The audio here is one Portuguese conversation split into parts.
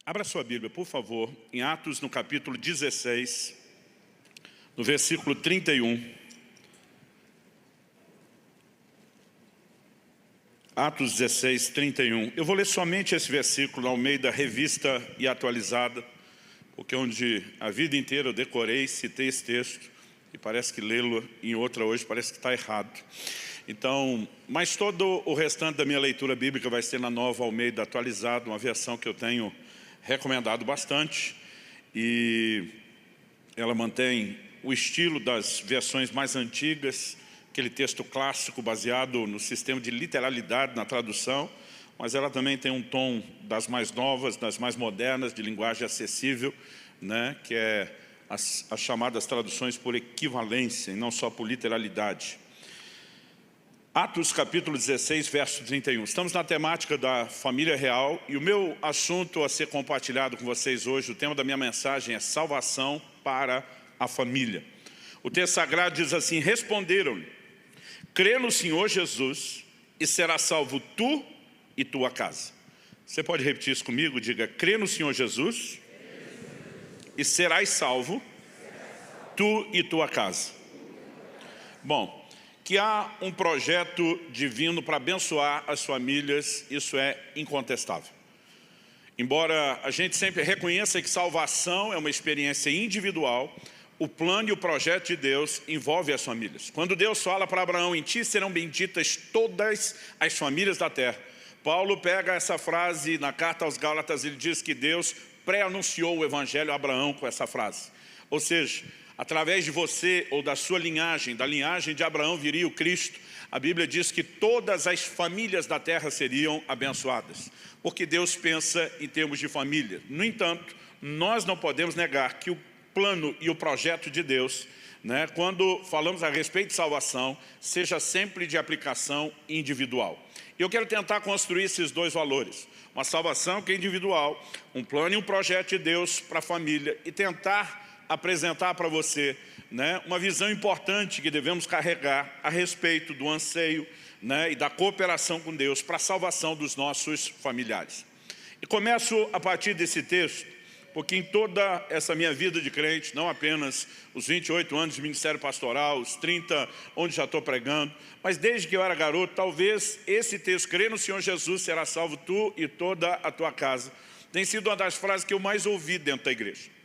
Abra sua Bíblia, por favor, em Atos, no capítulo 16, no versículo 31. Atos 16, 31. Eu vou ler somente esse versículo ao meio da Revista e Atualizada, porque onde a vida inteira eu decorei, citei esse texto, e parece que lê-lo em outra hoje parece que está errado. Então, mas todo o restante da minha leitura bíblica vai ser na Nova Almeida Atualizada, uma versão que eu tenho recomendado bastante, e ela mantém o estilo das versões mais antigas, aquele texto clássico baseado no sistema de literalidade na tradução, mas ela também tem um tom das mais novas, das mais modernas, de linguagem acessível, né, que é as chamadas traduções por equivalência e não só por literalidade. Atos capítulo 16, verso 31. Estamos na temática da família real e o meu assunto a ser compartilhado com vocês hoje, o tema da minha mensagem é salvação para a família. O texto sagrado diz assim: responderam-lhe: crê no Senhor Jesus e será salvo tu e tua casa. Você pode repetir isso comigo? Diga: crê no Senhor Jesus e serás salvo tu e tua casa. Bom, que há um projeto divino para abençoar as famílias, isso é incontestável. Embora a gente sempre reconheça que salvação é uma experiência individual, o plano e o projeto de Deus envolve as famílias. Quando Deus fala para Abraão: em ti serão benditas todas as famílias da terra. Paulo pega essa frase na carta aos Gálatas, ele diz que Deus pré-anunciou o evangelho a Abraão com essa frase. Ou seja, através de você ou da sua linhagem, da linhagem de Abraão viria o Cristo. A Bíblia diz que todas as famílias da terra seriam abençoadas, porque Deus pensa em termos de família. No entanto, nós não podemos negar que o plano e o projeto de Deus, né, quando falamos a respeito de salvação, seja sempre de aplicação individual. E eu quero tentar construir esses dois valores: uma salvação que é individual, um plano e um projeto de Deus para a família, e tentar apresentar para você, né, uma visão importante que devemos carregar a respeito do anseio, né, e da cooperação com Deus para a salvação dos nossos familiares. E começo a partir desse texto, porque em toda essa minha vida de crente, não apenas os 28 anos de ministério pastoral, os 30 onde já estou pregando, mas desde que eu era garoto, talvez esse texto, crê no Senhor Jesus, será salvo tu e toda a tua casa, tem sido uma das frases que eu mais ouvi dentro da igreja.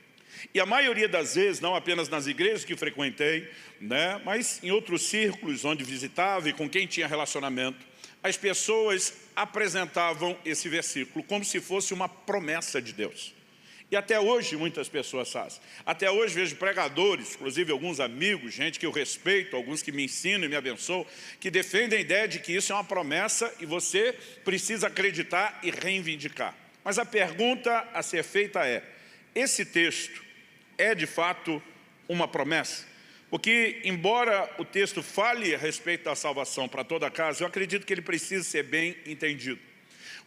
E a maioria das vezes, não apenas nas igrejas que frequentei, né, mas em outros círculos onde visitava e com quem tinha relacionamento, as pessoas apresentavam esse versículo como se fosse uma promessa de Deus. E até hoje muitas pessoas fazem. Até hoje vejo pregadores, inclusive alguns amigos, gente que eu respeito, alguns que me ensinam e me abençoam, que defendem a ideia de que isso é uma promessa e você precisa acreditar e reivindicar. Mas a pergunta a ser feita é: esse texto é de fato uma promessa? Porque embora o texto fale a respeito da salvação para toda a casa, eu acredito que ele precisa ser bem entendido.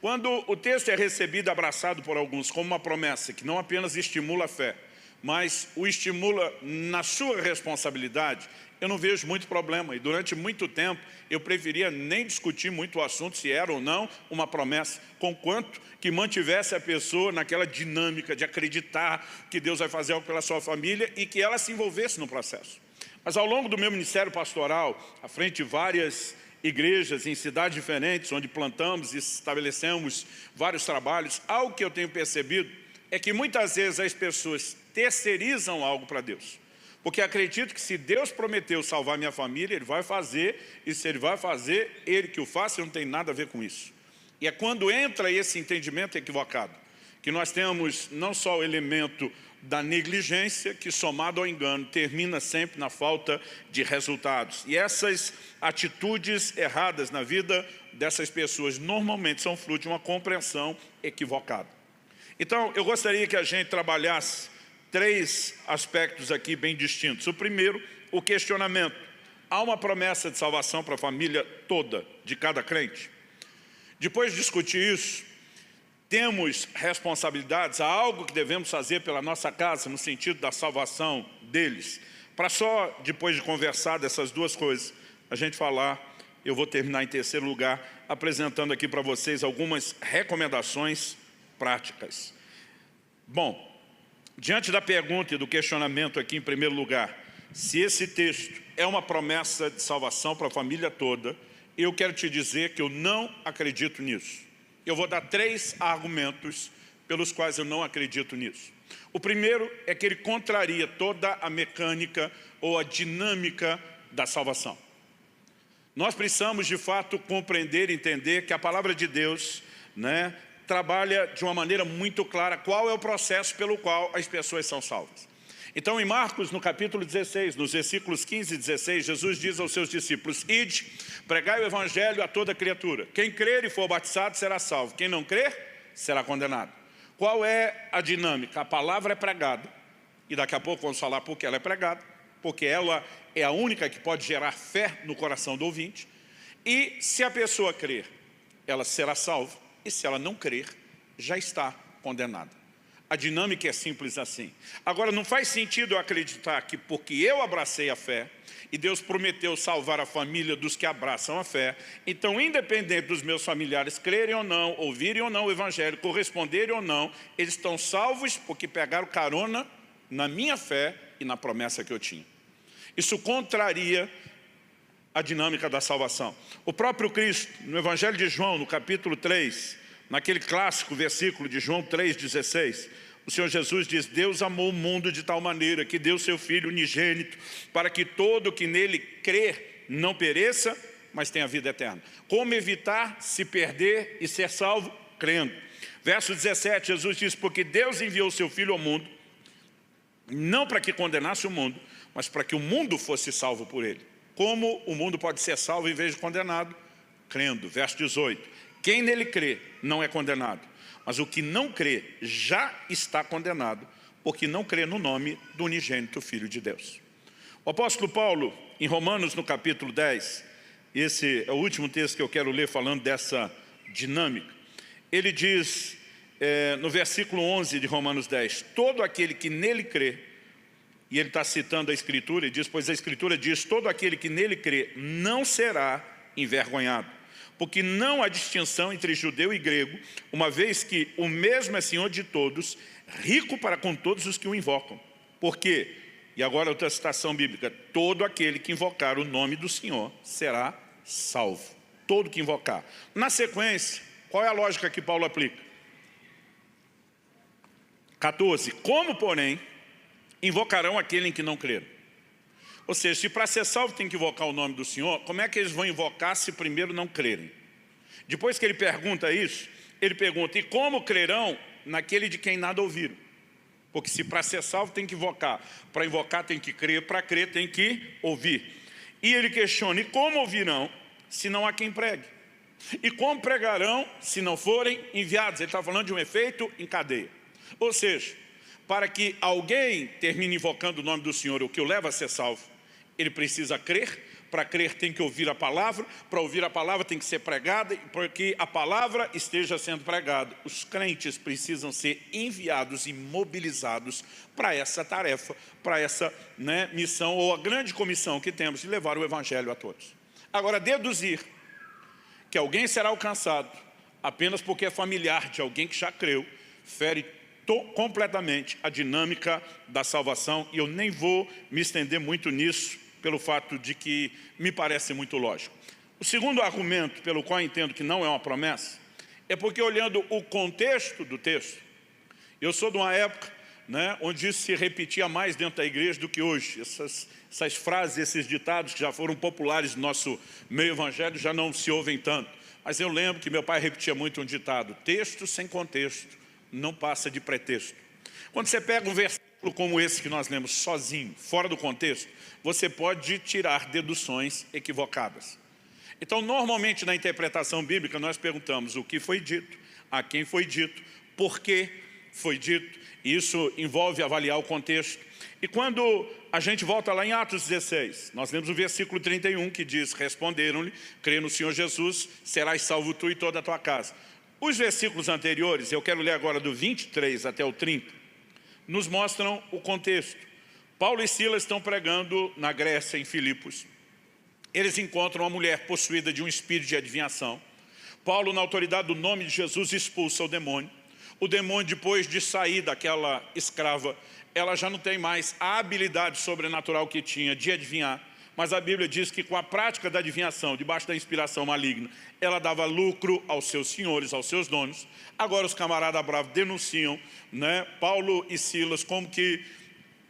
Quando o texto é recebido e abraçado por alguns como uma promessa que não apenas estimula a fé, mas o estimula na sua responsabilidade, eu não vejo muito problema. E durante muito tempo eu preferia nem discutir muito o assunto se era ou não uma promessa, conquanto que mantivesse a pessoa naquela dinâmica de acreditar que Deus vai fazer algo pela sua família e que ela se envolvesse no processo. Mas ao longo do meu ministério pastoral, à frente de várias igrejas em cidades diferentes, onde plantamos e estabelecemos vários trabalhos, algo que eu tenho percebido é que muitas vezes as pessoas terceirizam algo para Deus. Porque acredito que se Deus prometeu salvar minha família, Ele vai fazer, e se Ele vai fazer, Ele que o faça, não tem nada a ver com isso. E é quando entra esse entendimento equivocado, que nós temos não só o elemento da negligência, que somado ao engano termina sempre na falta de resultados. E essas atitudes erradas na vida dessas pessoas normalmente são fruto de uma compreensão equivocada. Então eu gostaria que a gente trabalhasse três aspectos aqui bem distintos. O primeiro, o questionamento: há uma promessa de salvação para a família toda, de cada crente? Depois de discutir isso, temos responsabilidades, há algo que devemos fazer pela nossa casa no sentido da salvação deles? Para só depois de conversar dessas duas coisas, a gente falar, eu vou terminar em terceiro lugar, apresentando aqui para vocês algumas recomendações práticas. Bom, diante da pergunta e do questionamento aqui em primeiro lugar, se esse texto é uma promessa de salvação para a família toda, eu quero te dizer que eu não acredito nisso. Eu vou dar 3 argumentos pelos quais eu não acredito nisso. O primeiro é que ele contraria toda a mecânica ou a dinâmica da salvação. Nós precisamos, de fato, compreender e entender que a palavra de Deus, trabalha de uma maneira muito clara qual é o processo pelo qual as pessoas são salvas. Então, em Marcos, no capítulo 16, nos versículos 15 e 16, Jesus diz aos seus discípulos: ide, pregai o evangelho a toda criatura. Quem crer e for batizado será salvo. Quem não crer, será condenado. Qual é a dinâmica? A palavra é pregada, e daqui a pouco vamos falar por que ela é pregada, porque ela é a única que pode gerar fé no coração do ouvinte. E se a pessoa crer, ela será salva, e se ela não crer, já está condenada. A dinâmica é simples assim. Agora, não faz sentido eu acreditar que porque eu abracei a fé, e Deus prometeu salvar a família dos que abraçam a fé, então, independente dos meus familiares crerem ou não, ouvirem ou não o evangelho, corresponderem ou não, eles estão salvos porque pegaram carona na minha fé e na promessa que eu tinha. Isso contraria a dinâmica da salvação. O próprio Cristo, no Evangelho de João, no capítulo 3, naquele clássico versículo de João 3,16, o Senhor Jesus diz: Deus amou o mundo de tal maneira que deu seu Filho unigênito, para que todo que nele crer não pereça, mas tenha vida eterna. Como evitar se perder e ser salvo? Crendo. Verso 17, Jesus diz: porque Deus enviou o seu Filho ao mundo, não para que condenasse o mundo, mas para que o mundo fosse salvo por ele. Como o mundo pode ser salvo em vez de condenado? Crendo. Verso 18, quem nele crê não é condenado, mas o que não crê já está condenado, porque não crê no nome do unigênito Filho de Deus. O apóstolo Paulo, em Romanos, no capítulo 10, esse é o último texto que eu quero ler falando dessa dinâmica. Ele diz, no versículo 11 de Romanos 10, todo aquele que nele crê, e ele está citando a Escritura, e diz: pois a Escritura diz, todo aquele que nele crê não será envergonhado. Porque não há distinção entre judeu e grego, uma vez que o mesmo é Senhor de todos, rico para com todos os que o invocam. Por quê? E agora outra citação bíblica: todo aquele que invocar o nome do Senhor será salvo. Todo que invocar. Na sequência, qual é a lógica que Paulo aplica? 14. Como, porém, invocarão aquele em que não creram? Ou seja, se para ser salvo tem que invocar o nome do Senhor, como é que eles vão invocar se primeiro não crerem? Depois que ele pergunta isso, ele pergunta: e como crerão naquele de quem nada ouviram? Porque se para ser salvo tem que invocar, para invocar tem que crer, para crer tem que ouvir. E ele questiona: e como ouvirão se não há quem pregue? E como pregarão se não forem enviados? Ele está falando de um efeito em cadeia. Ou seja, para que alguém termine invocando o nome do Senhor, o que o leva a ser salvo, ele precisa crer. Para crer tem que ouvir a palavra, para ouvir a palavra tem que ser pregada, e para que a palavra esteja sendo pregada, os crentes precisam ser enviados e mobilizados para essa tarefa, para essa missão, ou a grande comissão que temos de levar o evangelho a todos. Agora, deduzir que alguém será alcançado apenas porque é familiar de alguém que já creu, fere completamente a dinâmica da salvação, e eu nem vou me estender muito nisso, pelo fato de que me parece muito lógico. O segundo argumento pelo qual eu entendo que não é uma promessa, é porque, olhando o contexto do texto, eu sou de uma época onde isso se repetia mais dentro da igreja do que hoje. Essas frases, esses ditados que já foram populares no nosso meio evangélico já não se ouvem tanto. Mas eu lembro que meu pai repetia muito um ditado: texto sem contexto não passa de pretexto. Quando você pega um versículo como esse que nós lemos sozinho, fora do contexto, você pode tirar deduções equivocadas. Então, normalmente na interpretação bíblica nós perguntamos o que foi dito, a quem foi dito, por que foi dito. Isso envolve avaliar o contexto. E quando a gente volta lá em Atos 16, nós lemos o versículo 31 que diz: responderam-lhe, crê no Senhor Jesus, serás salvo tu e toda a tua casa. Os versículos anteriores, eu quero ler agora do 23 até o 30, nos mostram o contexto. Paulo e Silas estão pregando na Grécia, em Filipos. Eles encontram uma mulher possuída de um espírito de adivinhação. Paulo, na autoridade do nome de Jesus, expulsa o demônio. O demônio, depois de sair daquela escrava, ela já não tem mais a habilidade sobrenatural que tinha de adivinhar. Mas a Bíblia diz que com a prática da adivinhação, debaixo da inspiração maligna, ela dava lucro aos seus senhores, aos seus donos. Agora os camaradas bravos denunciam, né, Paulo e Silas como que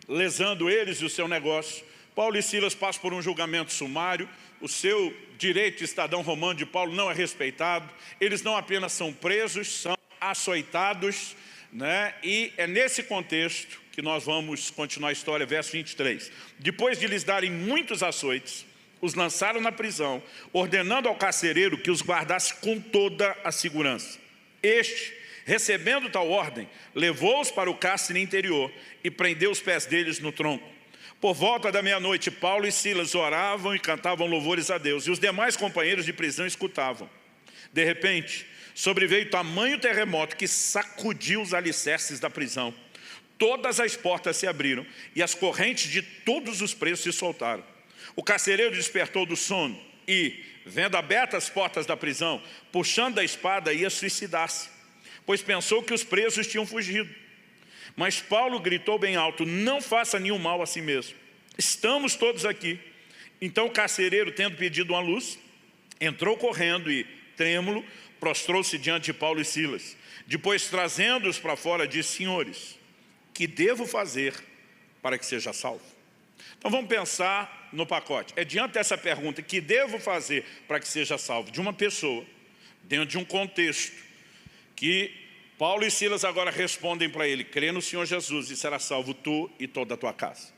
lesando eles e o seu negócio. Paulo e Silas passam por um julgamento sumário, o seu direito de cidadão romano de Paulo não é respeitado, eles não apenas são presos, são açoitados, né? E é nesse contexto que nós vamos continuar a história, verso 23. Depois de lhes darem muitos açoites, os lançaram na prisão, ordenando ao carcereiro que os guardasse com toda a segurança. Este, recebendo tal ordem, levou-os para o cárcere interior e prendeu os pés deles no tronco. Por volta da meia-noite, Paulo e Silas oravam e cantavam louvores a Deus, e os demais companheiros de prisão escutavam. De repente, sobreveio tamanho terremoto que sacudiu os alicerces da prisão. Todas as portas se abriram e as correntes de todos os presos se soltaram. O carcereiro despertou do sono e, vendo abertas as portas da prisão, puxando a espada, ia suicidar-se, pois pensou que os presos tinham fugido. Mas Paulo gritou bem alto: não faça nenhum mal a si mesmo. Estamos todos aqui. Então o carcereiro, tendo pedido uma luz, entrou correndo e, trêmulo, prostrou-se diante de Paulo e Silas. Depois, trazendo-os para fora, disse: senhores, que devo fazer para que seja salvo? Então vamos pensar no pacote. É diante dessa pergunta, que devo fazer para que seja salvo, de uma pessoa, dentro de um contexto, que Paulo e Silas agora respondem para ele: crê no Senhor Jesus e será salvo tu e toda a tua casa.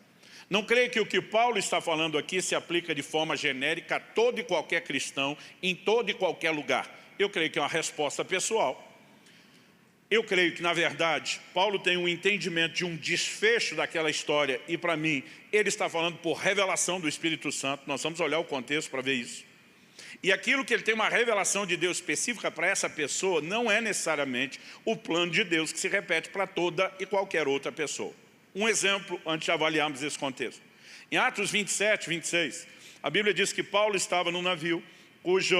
Não creio que o que Paulo está falando aqui se aplica de forma genérica a todo e qualquer cristão, em todo e qualquer lugar. Eu creio que é uma resposta pessoal. Eu creio que, na verdade, Paulo tem um entendimento de um desfecho daquela história e, para mim, ele está falando por revelação do Espírito Santo. Nós vamos olhar o contexto para ver isso. E aquilo que ele tem uma revelação de Deus específica para essa pessoa não é necessariamente o plano de Deus que se repete para toda e qualquer outra pessoa. Um exemplo antes de avaliarmos esse contexto. Em Atos 27, 26, a Bíblia diz que Paulo estava num navio cujo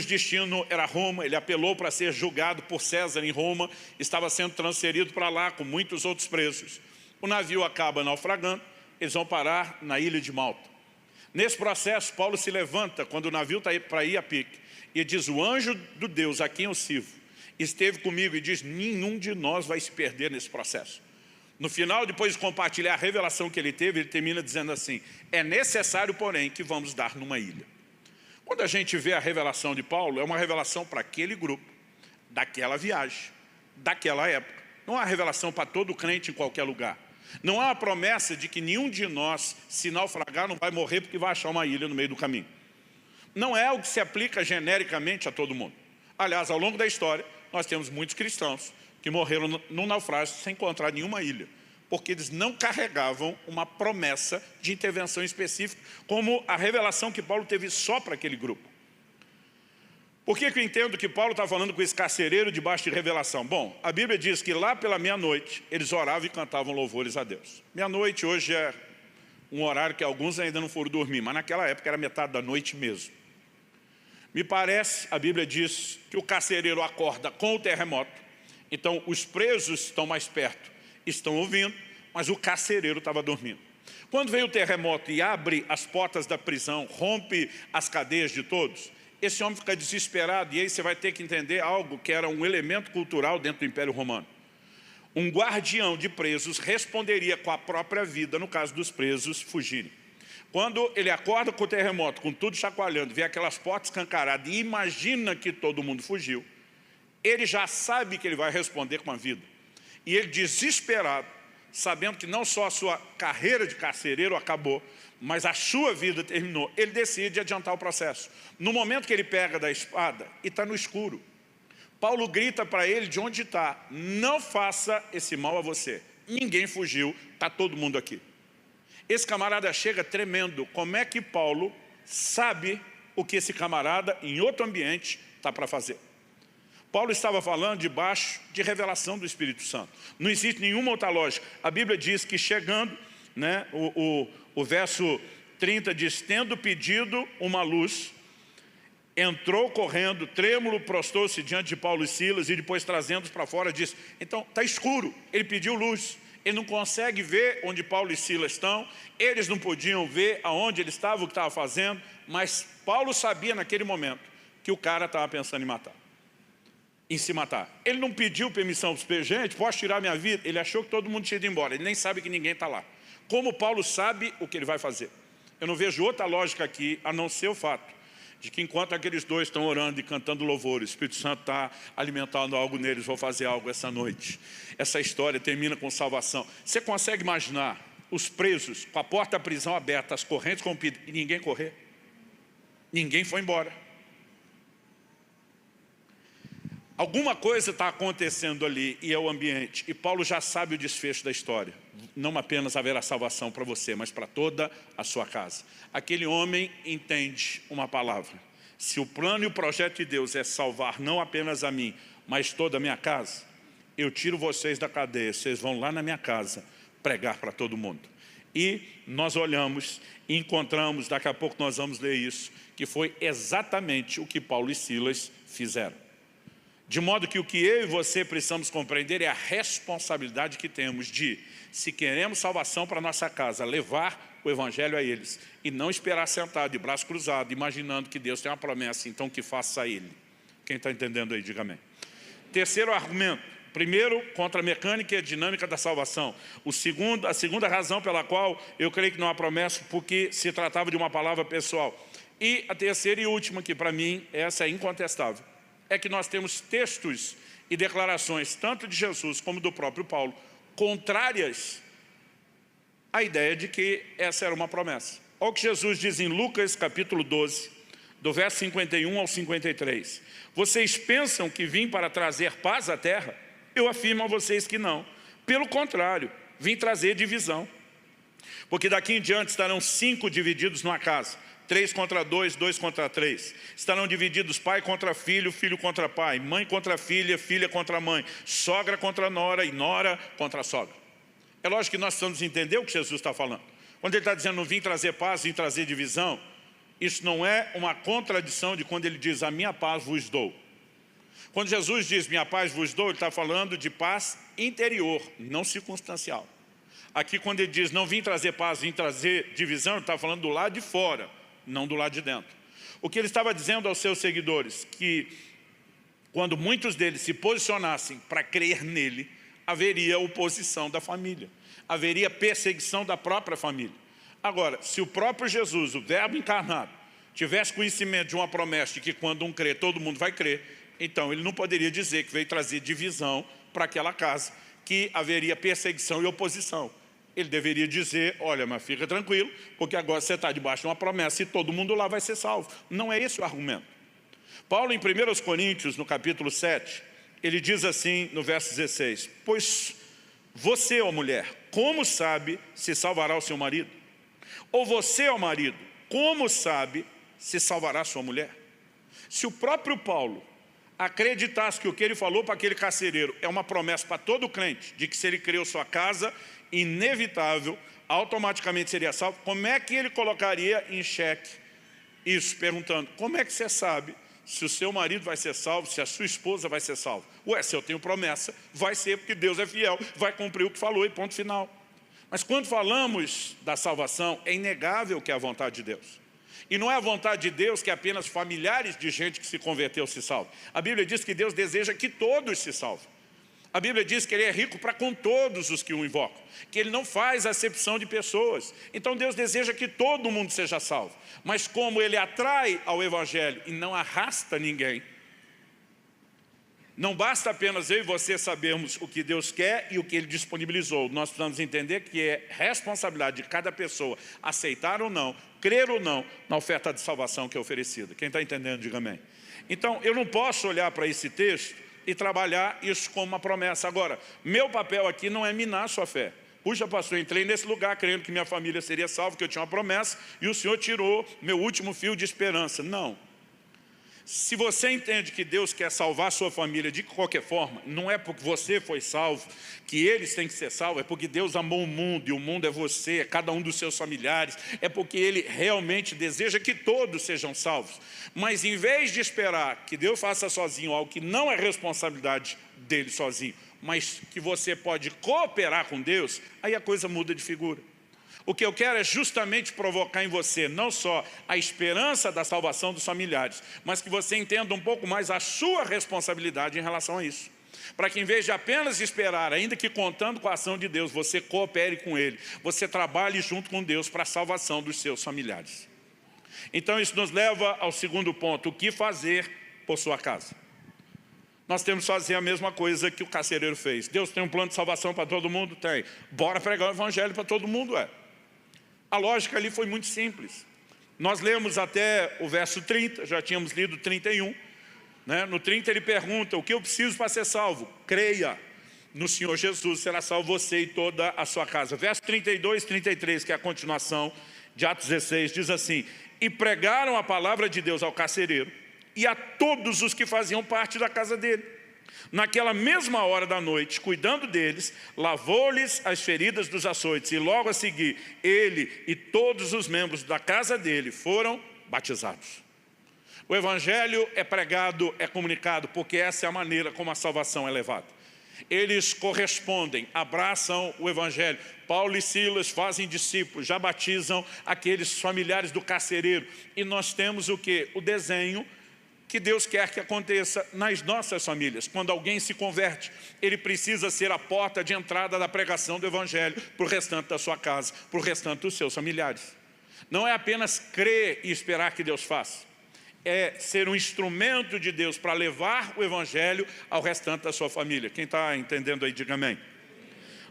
destino era Roma. Ele apelou para ser julgado por César em Roma, estava sendo transferido para lá com muitos outros presos. O navio acaba naufragando, eles vão parar na ilha de Malta. Nesse processo, Paulo se levanta quando o navio está para ir a pique e diz: o anjo do Deus a quem eu sirvo esteve comigo, e diz: nenhum de nós vai se perder nesse processo. No final, depois de compartilhar a revelação que ele teve, ele termina dizendo assim: é necessário, porém, que vamos dar numa ilha. Quando a gente vê a revelação de Paulo, é uma revelação para aquele grupo, daquela viagem, daquela época. Não é uma revelação para todo crente em qualquer lugar. Não há uma promessa de que nenhum de nós, se naufragar, não vai morrer porque vai achar uma ilha no meio do caminho. Não é algo que se aplica genericamente a todo mundo. Aliás, ao longo da história, nós temos muitos cristãos que morreram num naufrágio sem encontrar nenhuma ilha, porque eles não carregavam uma promessa de intervenção específica, como a revelação que Paulo teve só para aquele grupo. Por que eu entendo que Paulo está falando com esse carcereiro debaixo de revelação? Bom, a Bíblia diz que lá pela meia-noite, eles oravam e cantavam louvores a Deus. Meia-noite hoje é um horário que alguns ainda não foram dormir, mas naquela época era metade da noite mesmo. Me parece, a Bíblia diz que o carcereiro acorda com o terremoto, então os presos estão mais perto, estão ouvindo, mas o carcereiro estava dormindo. Quando veio o terremoto e abre as portas da prisão, rompe as cadeias de todos, esse homem fica desesperado, e aí você vai ter que entender algo que era um elemento cultural dentro do Império Romano. Um guardião de presos responderia com a própria vida no caso dos presos fugirem. Quando ele acorda com o terremoto, com tudo chacoalhando, vê aquelas portas escancaradas e imagina que todo mundo fugiu, ele já sabe que ele vai responder com a vida. E ele, desesperado, sabendo que não só a sua carreira de carcereiro acabou, mas a sua vida terminou, ele decide adiantar o processo. No momento que ele pega da espada e está no escuro, Paulo grita para ele de onde está: não faça esse mal a você. Ninguém fugiu, está todo mundo aqui. Esse camarada chega tremendo. Como é que Paulo sabe o que esse camarada, em outro ambiente, está para fazer? Paulo estava falando debaixo de revelação do Espírito Santo. Não existe nenhuma outra lógica. A Bíblia diz que chegando, né, o verso 30 diz: tendo pedido uma luz, entrou correndo, trêmulo, prostrou-se diante de Paulo e Silas e depois trazendo-os para fora disse, então está escuro, ele pediu luz, ele não consegue ver onde Paulo e Silas estão, eles não podiam ver aonde ele estava, o que estava fazendo, mas Paulo sabia naquele momento que o cara estava pensando em se matar. Ele não pediu permissão para os gente, posso tirar minha vida? Ele achou que todo mundo tinha ido embora, ele nem sabe que ninguém está lá. Como Paulo sabe o que ele vai fazer? Eu não vejo outra lógica aqui, a não ser o fato de que enquanto aqueles dois estão orando e cantando louvores, o Espírito Santo está alimentando algo neles, vou fazer algo essa noite. Essa história termina com salvação. Você consegue imaginar os presos com a porta da prisão aberta, as correntes rompidas, e ninguém correr? Ninguém foi embora. Alguma coisa está acontecendo ali e é o ambiente. E Paulo já sabe o desfecho da história. Não apenas haverá salvação para você, mas para toda a sua casa. Aquele homem entende uma palavra. Se o plano e o projeto de Deus é salvar não apenas a mim, mas toda a minha casa, eu tiro vocês da cadeia, vocês vão lá na minha casa pregar para todo mundo. E nós olhamos e encontramos, daqui a pouco nós vamos ler isso, que foi exatamente o que Paulo e Silas fizeram. De modo que o que eu e você precisamos compreender é a responsabilidade que temos de, se queremos salvação para a nossa casa, levar o Evangelho a eles e não esperar sentado de braço cruzado, imaginando que Deus tem uma promessa, então que faça a ele. Quem está entendendo aí, diga amém. Terceiro argumento. Primeiro, contra a mecânica e a dinâmica da salvação. A segunda razão pela qual eu creio que não há promessa, porque se tratava de uma palavra pessoal. E a terceira e última, que para mim essa é incontestável, é que nós temos textos e declarações, tanto de Jesus como do próprio Paulo, contrárias à ideia de que essa era uma promessa. Olha o que Jesus diz em Lucas capítulo 12, do verso 51 ao 53. Vocês pensam que vim para trazer paz à terra? Eu afirmo a vocês que não. Pelo contrário, vim trazer divisão. Porque daqui em diante estarão 5 divididos numa casa. 3 contra 2, 2 contra 3. Estarão divididos pai contra filho, filho contra pai, mãe contra filha, filha contra mãe, sogra contra nora e nora contra sogra. É lógico que nós precisamos entender o que Jesus está falando. Quando ele está dizendo, não vim trazer paz, vim trazer divisão, isso não é uma contradição de quando ele diz, a minha paz vos dou. Quando Jesus diz, minha paz vos dou, ele está falando de paz interior, não circunstancial. Aqui quando ele diz, não vim trazer paz, vim trazer divisão, ele está falando do lado de fora, não do lado de dentro. O que ele estava dizendo aos seus seguidores, que quando muitos deles se posicionassem para crer nele, haveria oposição da família, haveria perseguição da própria família. Agora, se o próprio Jesus, o verbo encarnado, tivesse conhecimento de uma promessa de que quando um crê, todo mundo vai crer, então ele não poderia dizer que veio trazer divisão para aquela casa, que haveria perseguição e oposição. Ele deveria dizer, olha, mas fica tranquilo, porque agora você está debaixo de uma promessa e todo mundo lá vai ser salvo. Não é esse o argumento. Paulo, em 1 Coríntios, no capítulo 7, ele diz assim, no verso 16, pois você, ó mulher, como sabe se salvará o seu marido? Ou você, ó marido, como sabe se salvará sua mulher? Se o próprio Paulo acreditasse que o que ele falou para aquele carcereiro é uma promessa para todo crente, de que se ele criou sua casa, inevitável, automaticamente seria salvo, como é que ele colocaria em xeque isso, perguntando, como é que você sabe se o seu marido vai ser salvo, se a sua esposa vai ser salva? Ué, se eu tenho promessa, vai ser porque Deus é fiel, vai cumprir o que falou e ponto final. Mas quando falamos da salvação, é inegável que é a vontade de Deus. E não é a vontade de Deus que apenas familiares de gente que se converteu se salvem. A Bíblia diz que Deus deseja que todos se salvem. A Bíblia diz que Ele é rico para com todos os que o invocam, que Ele não faz acepção de pessoas. Então Deus deseja que todo mundo seja salvo. Mas como Ele atrai ao Evangelho e não arrasta ninguém, não basta apenas eu e você sabermos o que Deus quer e o que Ele disponibilizou. Nós precisamos entender que é responsabilidade de cada pessoa aceitar ou não, crer ou não na oferta de salvação que é oferecida. Quem está entendendo, diga amém. Então, eu não posso olhar para esse texto e trabalhar isso como uma promessa. Agora, meu papel aqui não é minar a sua fé. Puxa, pastor, entrei nesse lugar crendo que minha família seria salva, que eu tinha uma promessa, e o Senhor tirou meu último fio de esperança. Não. Se você entende que Deus quer salvar a sua família de qualquer forma, não é porque você foi salvo, que eles têm que ser salvos, é porque Deus amou o mundo, e o mundo é você, é cada um dos seus familiares, é porque Ele realmente deseja que todos sejam salvos. Mas em vez de esperar que Deus faça sozinho algo que não é responsabilidade dele sozinho, mas que você pode cooperar com Deus, aí a coisa muda de figura. O que eu quero é justamente provocar em você não só a esperança da salvação dos familiares, mas que você entenda um pouco mais a sua responsabilidade em relação a isso. Para que em vez de apenas esperar, ainda que contando com a ação de Deus, você coopere com Ele, você trabalhe junto com Deus para a salvação dos seus familiares. Então isso nos leva ao segundo ponto: o que fazer por sua casa? Nós temos que fazer a mesma coisa que o carcereiro fez. Deus tem um plano de salvação para todo mundo? Tem. Bora pregar o evangelho para todo mundo? A lógica ali foi muito simples. Nós lemos até o verso 30, já tínhamos lido 31. No 30 ele pergunta: o que eu preciso para ser salvo? Creia no Senhor Jesus, será salvo você e toda a sua casa. Verso 32 e 33, que é a continuação de Atos 16, diz assim: e pregaram a palavra de Deus ao carcereiro e a todos os que faziam parte da casa dele. Naquela mesma hora da noite, cuidando deles, lavou-lhes as feridas dos açoites, e logo a seguir, ele e todos os membros da casa dele foram batizados. O evangelho é pregado, é comunicado, porque essa é a maneira como a salvação é levada. Eles correspondem, abraçam o evangelho. Paulo e Silas fazem discípulos, já batizam aqueles familiares do carcereiro. E nós temos o quê? O desenho que Deus quer que aconteça nas nossas famílias. Quando alguém se converte, ele precisa ser a porta de entrada da pregação do evangelho para o restante da sua casa, para o restante dos seus familiares. Não é apenas crer e esperar que Deus faça. É ser um instrumento de Deus para levar o evangelho ao restante da sua família. Quem está entendendo aí, diga amém.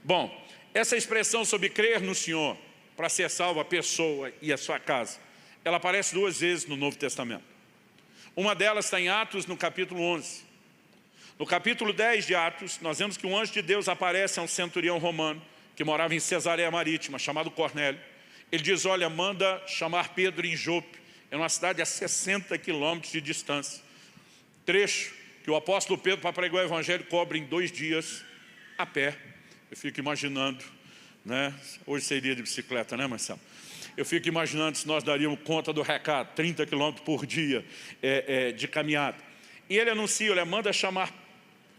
Bom, essa expressão sobre crer no Senhor para ser salvo a pessoa e a sua casa, ela aparece 2 vezes no Novo Testamento. Uma delas está em Atos, no capítulo 11. No capítulo 10 de Atos, nós vemos que um anjo de Deus aparece a um centurião romano que morava em Cesareia Marítima, chamado Cornélio. Ele diz: olha, manda chamar Pedro em Jope. É uma cidade a 60 quilômetros de distância. Trecho que o apóstolo Pedro, para pregar o evangelho, cobre em 2 dias a pé. Eu fico imaginando, hoje seria de bicicleta, né, Marcelo? Eu fico imaginando se nós daríamos conta do recado, 30 quilômetros por dia de caminhada. E ele anuncia, olha, manda chamar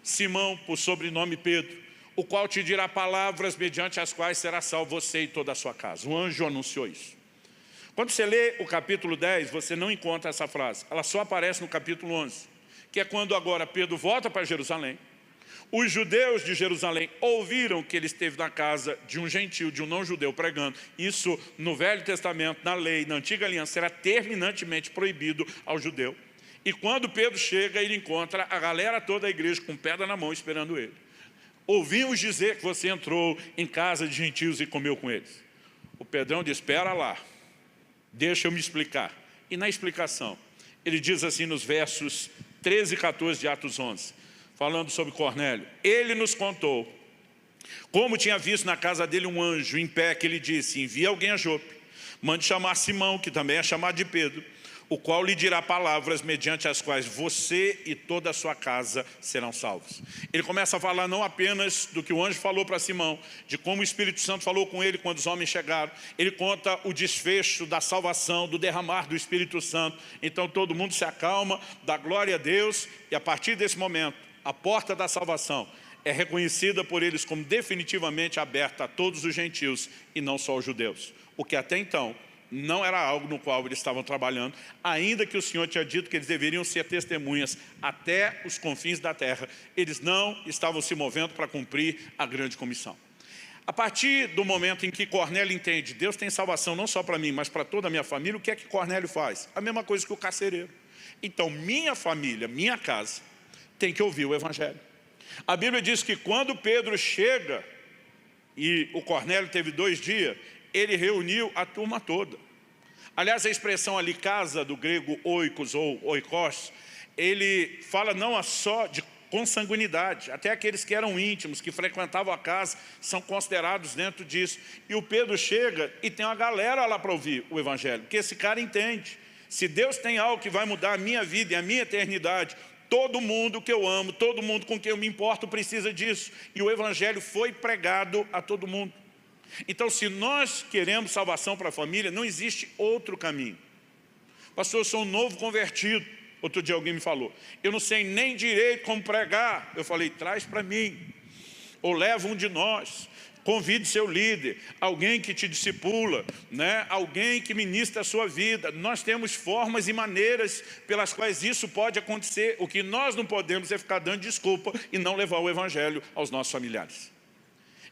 Simão, por sobrenome Pedro, o qual te dirá palavras mediante as quais será salvo você e toda a sua casa. O anjo anunciou isso. Quando você lê o capítulo 10, você não encontra essa frase. Ela só aparece no capítulo 11, que é quando agora Pedro volta para Jerusalém. Os judeus de Jerusalém ouviram que ele esteve na casa de um gentil, de um não-judeu, pregando. Isso no Velho Testamento, na lei, na Antiga Aliança, era terminantemente proibido ao judeu. E quando Pedro chega, ele encontra a galera toda da igreja com pedra na mão esperando ele. Ouvimos dizer que você entrou em casa de gentios e comeu com eles. O Pedrão diz: espera lá, deixa eu me explicar. E na explicação, ele diz assim nos versos 13 e 14 de Atos 11, falando sobre Cornélio: ele nos contou como tinha visto na casa dele um anjo em pé, que ele disse: envia alguém a Jope, mande chamar Simão, que também é chamado de Pedro, o qual lhe dirá palavras mediante as quais você e toda a sua casa serão salvos. Ele começa a falar não apenas do que o anjo falou para Simão, de como o Espírito Santo falou com ele quando os homens chegaram. Ele conta o desfecho da salvação, do derramar do Espírito Santo. Então todo mundo se acalma, dá glória a Deus, e a partir desse momento, a porta da salvação é reconhecida por eles como definitivamente aberta a todos os gentios e não só aos judeus. O que até então não era algo no qual eles estavam trabalhando, ainda que o Senhor tinha dito que eles deveriam ser testemunhas até os confins da terra. Eles não estavam se movendo para cumprir a grande comissão. A partir do momento em que Cornélio entende, Deus tem salvação não só para mim, mas para toda a minha família, o que é que Cornélio faz? A mesma coisa que o carcereiro. Então minha família, minha casa, tem que ouvir o evangelho. A Bíblia diz que quando Pedro chega, e o Cornélio teve 2 dias, ele reuniu a turma toda. Aliás, a expressão ali, casa, do grego oikos ou oikos, ele fala não só de consanguinidade, até aqueles que eram íntimos, que frequentavam a casa, são considerados dentro disso. E o Pedro chega e tem uma galera lá para ouvir o evangelho, porque esse cara entende Se Deus tem algo que vai mudar a minha vida e a minha eternidade, todo mundo que eu amo, todo mundo com quem eu me importo precisa disso. E o Evangelho foi pregado a todo mundo. Então, se nós queremos salvação para a família, não existe outro caminho. Pastor, eu sou um novo convertido. Outro dia alguém me falou, eu não sei nem direito como pregar. Eu falei, traz para mim. Ou leva um de nós. Convide seu líder, alguém que te discipula, né? Alguém que ministra a sua vida. Nós temos formas e maneiras pelas quais isso pode acontecer. O que nós não podemos é ficar dando desculpa e não levar o Evangelho aos nossos familiares.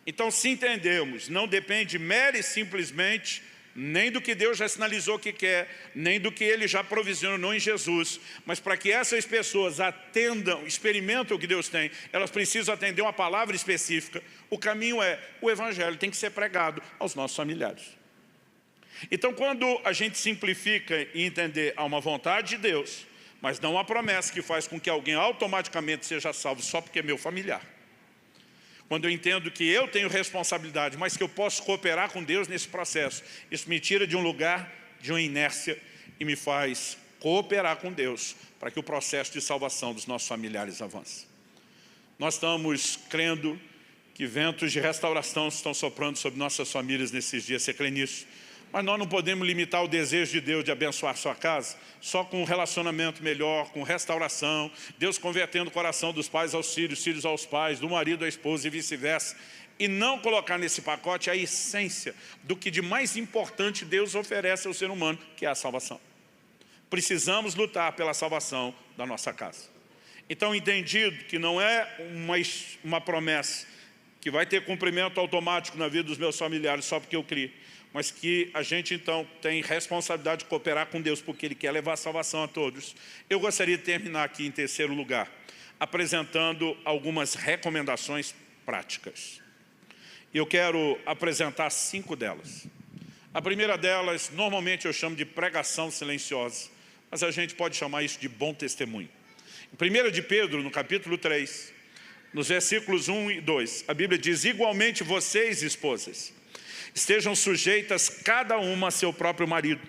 Então, se entendemos, não depende mera e simplesmente nem do que Deus já sinalizou que quer, nem do que Ele já provisionou em Jesus, mas para que essas pessoas atendam, experimentem o que Deus tem, elas precisam atender uma palavra específica. O caminho é, o Evangelho tem que ser pregado aos nossos familiares. Então, quando a gente simplifica e entender há uma vontade de Deus, mas não uma promessa que faz com que alguém automaticamente seja salvo só porque é meu familiar. Quando eu entendo que eu tenho responsabilidade, mas que eu posso cooperar com Deus nesse processo, isso me tira de um lugar, de uma inércia, e me faz cooperar com Deus, para que o processo de salvação dos nossos familiares avance. Nós estamos crendo que ventos de restauração estão soprando sobre nossas famílias nesses dias. Você crê nisso? Mas nós não podemos limitar o desejo de Deus de abençoar sua casa só com um relacionamento melhor, com restauração, Deus convertendo o coração dos pais aos filhos, filhos aos pais, do marido à esposa e vice-versa, e não colocar nesse pacote a essência do que de mais importante Deus oferece ao ser humano, que é a salvação. Precisamos lutar pela salvação da nossa casa. Então, entendido que não é uma promessa que vai ter cumprimento automático na vida dos meus familiares só porque eu criei, mas que a gente então tem responsabilidade de cooperar com Deus, porque Ele quer levar a salvação a todos. Eu gostaria de terminar aqui em terceiro lugar, apresentando algumas recomendações práticas. Eu quero apresentar 5 delas. A primeira delas, normalmente eu chamo de pregação silenciosa, mas a gente pode chamar isso de bom testemunho. Em 1 de Pedro, no capítulo 3, nos versículos 1 e 2, a Bíblia diz, igualmente vocês, esposas, estejam sujeitas cada uma a seu próprio marido,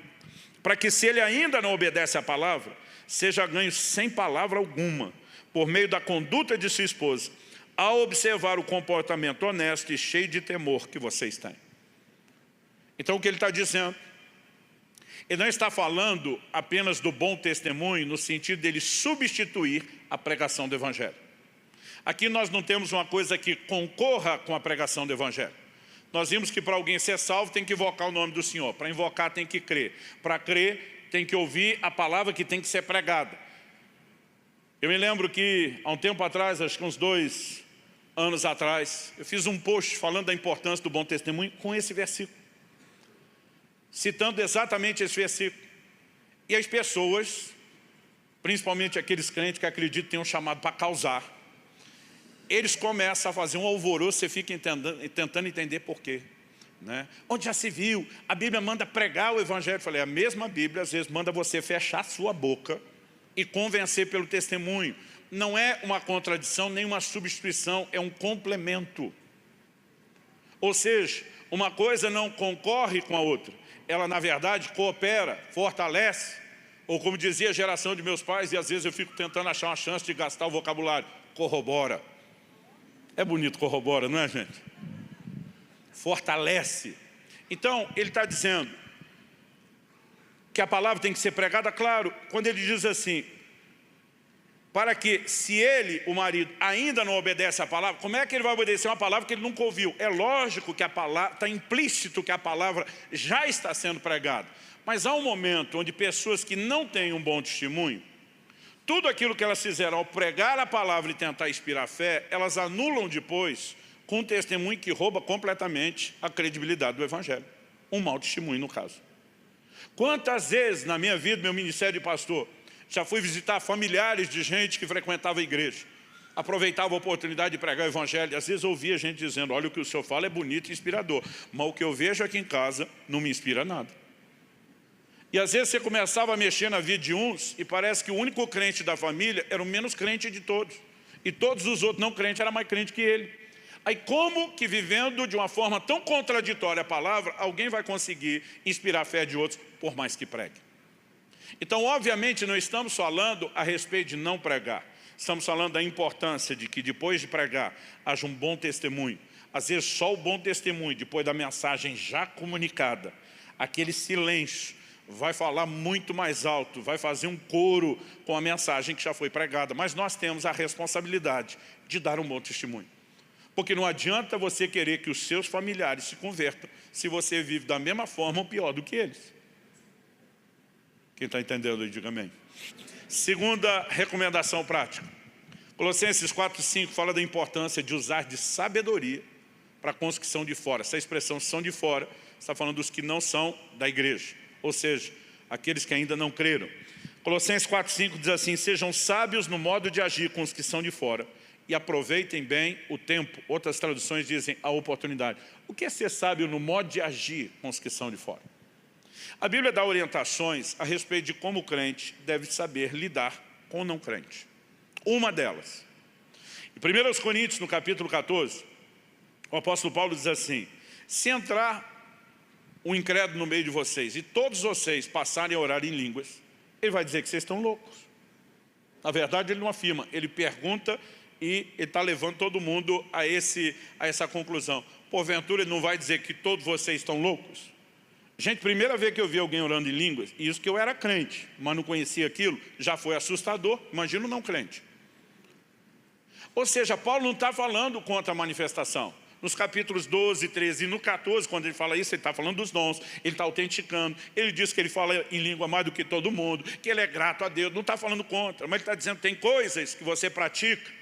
para que se ele ainda não obedece à palavra, seja ganho sem palavra alguma, por meio da conduta de sua esposa, ao observar o comportamento honesto e cheio de temor que vocês têm. Então o que ele está dizendo? Ele não está falando apenas do bom testemunho, no sentido dele substituir a pregação do Evangelho. Aqui nós não temos uma coisa que concorra com a pregação do Evangelho. Nós vimos que para alguém ser salvo tem que invocar o nome do Senhor. Para invocar tem que crer. Para crer tem que ouvir a palavra que tem que ser pregada. Eu me lembro que há um tempo atrás, acho que uns 2 anos atrás, eu fiz um post falando da importância do bom testemunho com esse versículo. Citando exatamente esse versículo. E as pessoas, principalmente aqueles crentes que acreditam que têm um chamado para causar, eles começam a fazer um alvoroço, você fica tentando entender por quê. Né? Onde já se viu, a Bíblia manda pregar o Evangelho. Eu falei, a mesma Bíblia às vezes manda você fechar sua boca e convencer pelo testemunho. Não é uma contradição, nem uma substituição, é um complemento. Ou seja, uma coisa não concorre com a outra. Ela, na verdade, coopera, fortalece. Ou como dizia a geração de meus pais, e às vezes eu fico tentando achar uma chance de gastar o vocabulário, corrobora. É bonito, corrobora, não é, gente? Fortalece. Então, ele está dizendo que a palavra tem que ser pregada, claro, quando ele diz assim, para que, se ele, o marido, ainda não obedece à palavra, como é que ele vai obedecer uma palavra que ele nunca ouviu? É lógico que a palavra, está implícito que a palavra já está sendo pregada. Mas há um momento onde pessoas que não têm um bom testemunho, tudo aquilo que elas fizeram ao pregar a palavra e tentar inspirar fé, elas anulam depois com um testemunho que rouba completamente a credibilidade do Evangelho. Um mau testemunho, no caso. Quantas vezes na minha vida, meu ministério de pastor, já fui visitar familiares de gente que frequentava a igreja, aproveitava a oportunidade de pregar o Evangelho, e às vezes ouvia gente dizendo, olha, o que o senhor fala é bonito e inspirador, mas o que eu vejo aqui em casa não me inspira nada. E às vezes você começava a mexer na vida de uns e parece que o único crente da família era o menos crente de todos. E todos os outros não crentes eram mais crentes que ele. Aí como que vivendo de uma forma tão contraditória a palavra, alguém vai conseguir inspirar a fé de outros por mais que pregue? Então, obviamente, não estamos falando a respeito de não pregar. Estamos falando da importância de que depois de pregar, haja um bom testemunho. Às vezes só o bom testemunho, depois da mensagem já comunicada, aquele silêncio vai falar muito mais alto, vai fazer um coro com a mensagem que já foi pregada. Mas nós temos a responsabilidade de dar um bom testemunho. Porque não adianta você querer que os seus familiares se convertam se você vive da mesma forma ou pior do que eles. Quem está entendendo, diga amém. Segunda recomendação prática. Colossenses 4:5 fala da importância de usar de sabedoria para a conscrição de fora. Essa expressão são de fora está falando dos que não são da igreja, ou seja, aqueles que ainda não creram. Colossenses 4:5 diz assim: sejam sábios no modo de agir com os que são de fora e aproveitem bem o tempo. Outras traduções dizem a oportunidade. O que é ser sábio no modo de agir com os que são de fora? A Bíblia dá orientações a respeito de como o crente deve saber lidar com o não crente. Uma delas, em 1 Coríntios, no capítulo 14, o apóstolo Paulo diz assim: se entrar um incrédulo no meio de vocês e todos vocês passarem a orar em línguas, ele vai dizer que vocês estão loucos. Na verdade, ele não afirma, ele pergunta e ele está levando todo mundo a essa conclusão. Porventura, ele não vai dizer que todos vocês estão loucos? Gente, primeira vez que eu vi alguém orando em línguas, e isso que eu era crente, mas não conhecia aquilo, já foi assustador, imagina um não crente. Ou seja, Paulo não está falando contra a manifestação. Nos capítulos 12, 13 e no 14, quando ele fala isso, ele está falando dos dons, ele está autenticando, ele diz que ele fala em língua mais do que todo mundo, que ele é grato a Deus, não está falando contra, mas ele está dizendo que tem coisas que você pratica,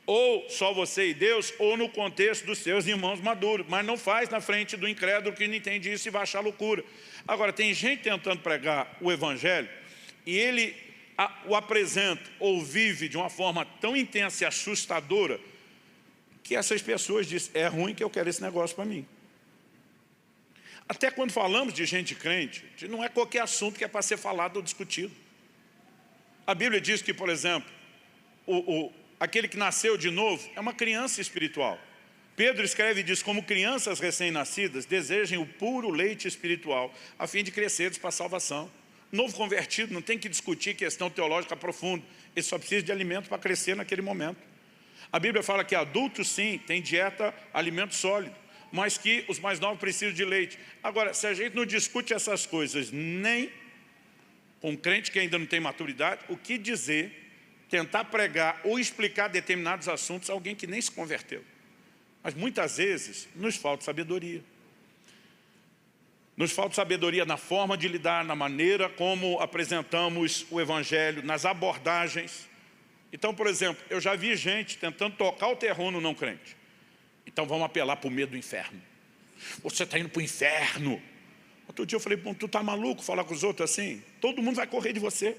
ou só você e Deus, ou no contexto dos seus irmãos maduros, mas não faz na frente do incrédulo que não entende isso e vai achar loucura. Agora, tem gente tentando pregar o evangelho e ele o apresenta ou vive de uma forma tão intensa e assustadora que essas pessoas dizem: é ruim que eu quero esse negócio para mim. Até quando falamos de gente crente, não é qualquer assunto que é para ser falado ou discutido. A Bíblia diz que, por exemplo, aquele que nasceu de novo é uma criança espiritual. Pedro escreve e diz: como crianças recém-nascidas, desejem o puro leite espiritual, a fim de crescerem para a salvação. Novo convertido não tem que discutir questão teológica profunda, ele só precisa de alimento para crescer naquele momento. A Bíblia fala que adultos sim, tem dieta, alimento sólido, mas que os mais novos precisam de leite. Agora, se a gente não discute essas coisas nem com um crente que ainda não tem maturidade, o que dizer tentar pregar ou explicar determinados assuntos a alguém que nem se converteu? Mas muitas vezes nos falta sabedoria. Nos falta sabedoria na forma de lidar, na maneira como apresentamos o evangelho, nas abordagens. Então, por exemplo, eu já vi gente tentando tocar o terror no não crente. Então vamos apelar para o medo do inferno. Você está indo para o inferno. Outro dia eu falei: tu está maluco falar com os outros assim? Todo mundo vai correr de você.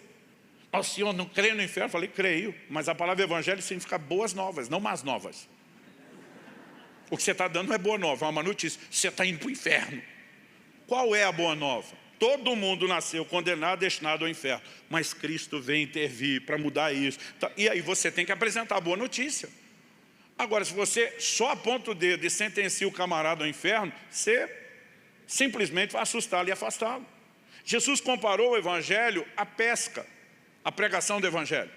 O senhor não crê no inferno? Eu falei: creio, mas a palavra evangelho significa boas novas, não más novas. O que você está dando não é boa nova, é uma notícia. Você está indo para o inferno. Qual é a boa nova? Todo mundo nasceu condenado, destinado ao inferno, mas Cristo vem intervir para mudar isso. E aí você tem que apresentar a boa notícia. Agora, se você só aponta o dedo e sentencia o camarada ao inferno, você simplesmente vai assustá-lo e afastá-lo. Jesus comparou o evangelho à pesca, a pregação do evangelho.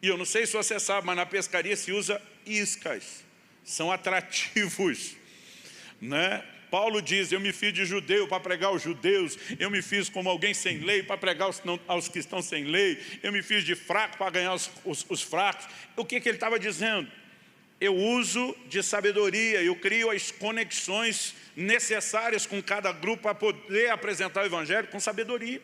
E eu não sei se você sabe, mas na pescaria se usa iscas. São atrativos, né? Paulo diz: eu me fiz de judeu para pregar aos judeus, eu me fiz como alguém sem lei para pregar aos que estão sem lei, eu me fiz de fraco para ganhar os fracos. O que ele estava dizendo? Eu uso de sabedoria, eu crio as conexões necessárias com cada grupo para poder apresentar o evangelho com sabedoria.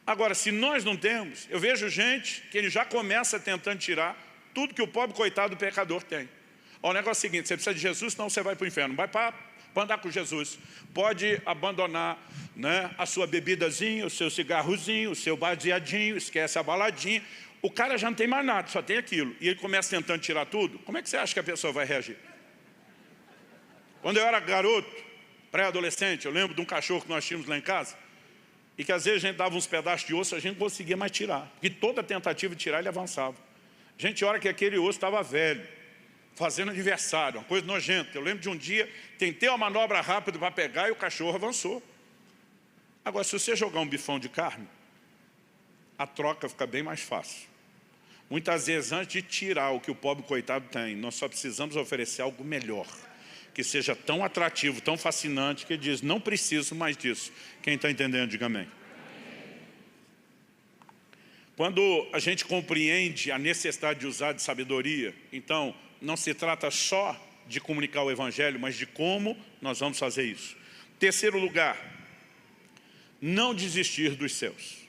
Agora, se nós não temos, eu vejo gente que ele já começa tentando tirar tudo que o pobre coitado do pecador tem. O negócio é o seguinte: você precisa de Jesus, senão você vai para o inferno. Vai para andar com Jesus. Pode abandonar, né, a sua bebidazinha, o seu cigarrozinho, o seu baseadinho, esquece a baladinha. O cara já não tem mais nada, só tem aquilo. E ele começa tentando tirar tudo. Como é que você acha que a pessoa vai reagir? Quando eu era garoto, pré-adolescente, eu lembro de um cachorro que nós tínhamos lá em casa, e que às vezes a gente dava uns pedaços de osso, a gente não conseguia mais tirar. E toda tentativa de tirar, ele avançava. Gente, a hora que aquele osso estava velho, fazendo aniversário, uma coisa nojenta. Eu lembro de um dia, tentei uma manobra rápida para pegar e o cachorro avançou. Agora, se você jogar um bifão de carne, a troca fica bem mais fácil. Muitas vezes, antes de tirar o que o pobre coitado tem, nós só precisamos oferecer algo melhor, que seja tão atrativo, tão fascinante, que ele diz, não preciso mais disso. Quem está entendendo, diga amém. Quando a gente compreende a necessidade de usar de sabedoria, então, não se trata só de comunicar o Evangelho, mas de como nós vamos fazer isso. Terceiro lugar, não desistir dos seus.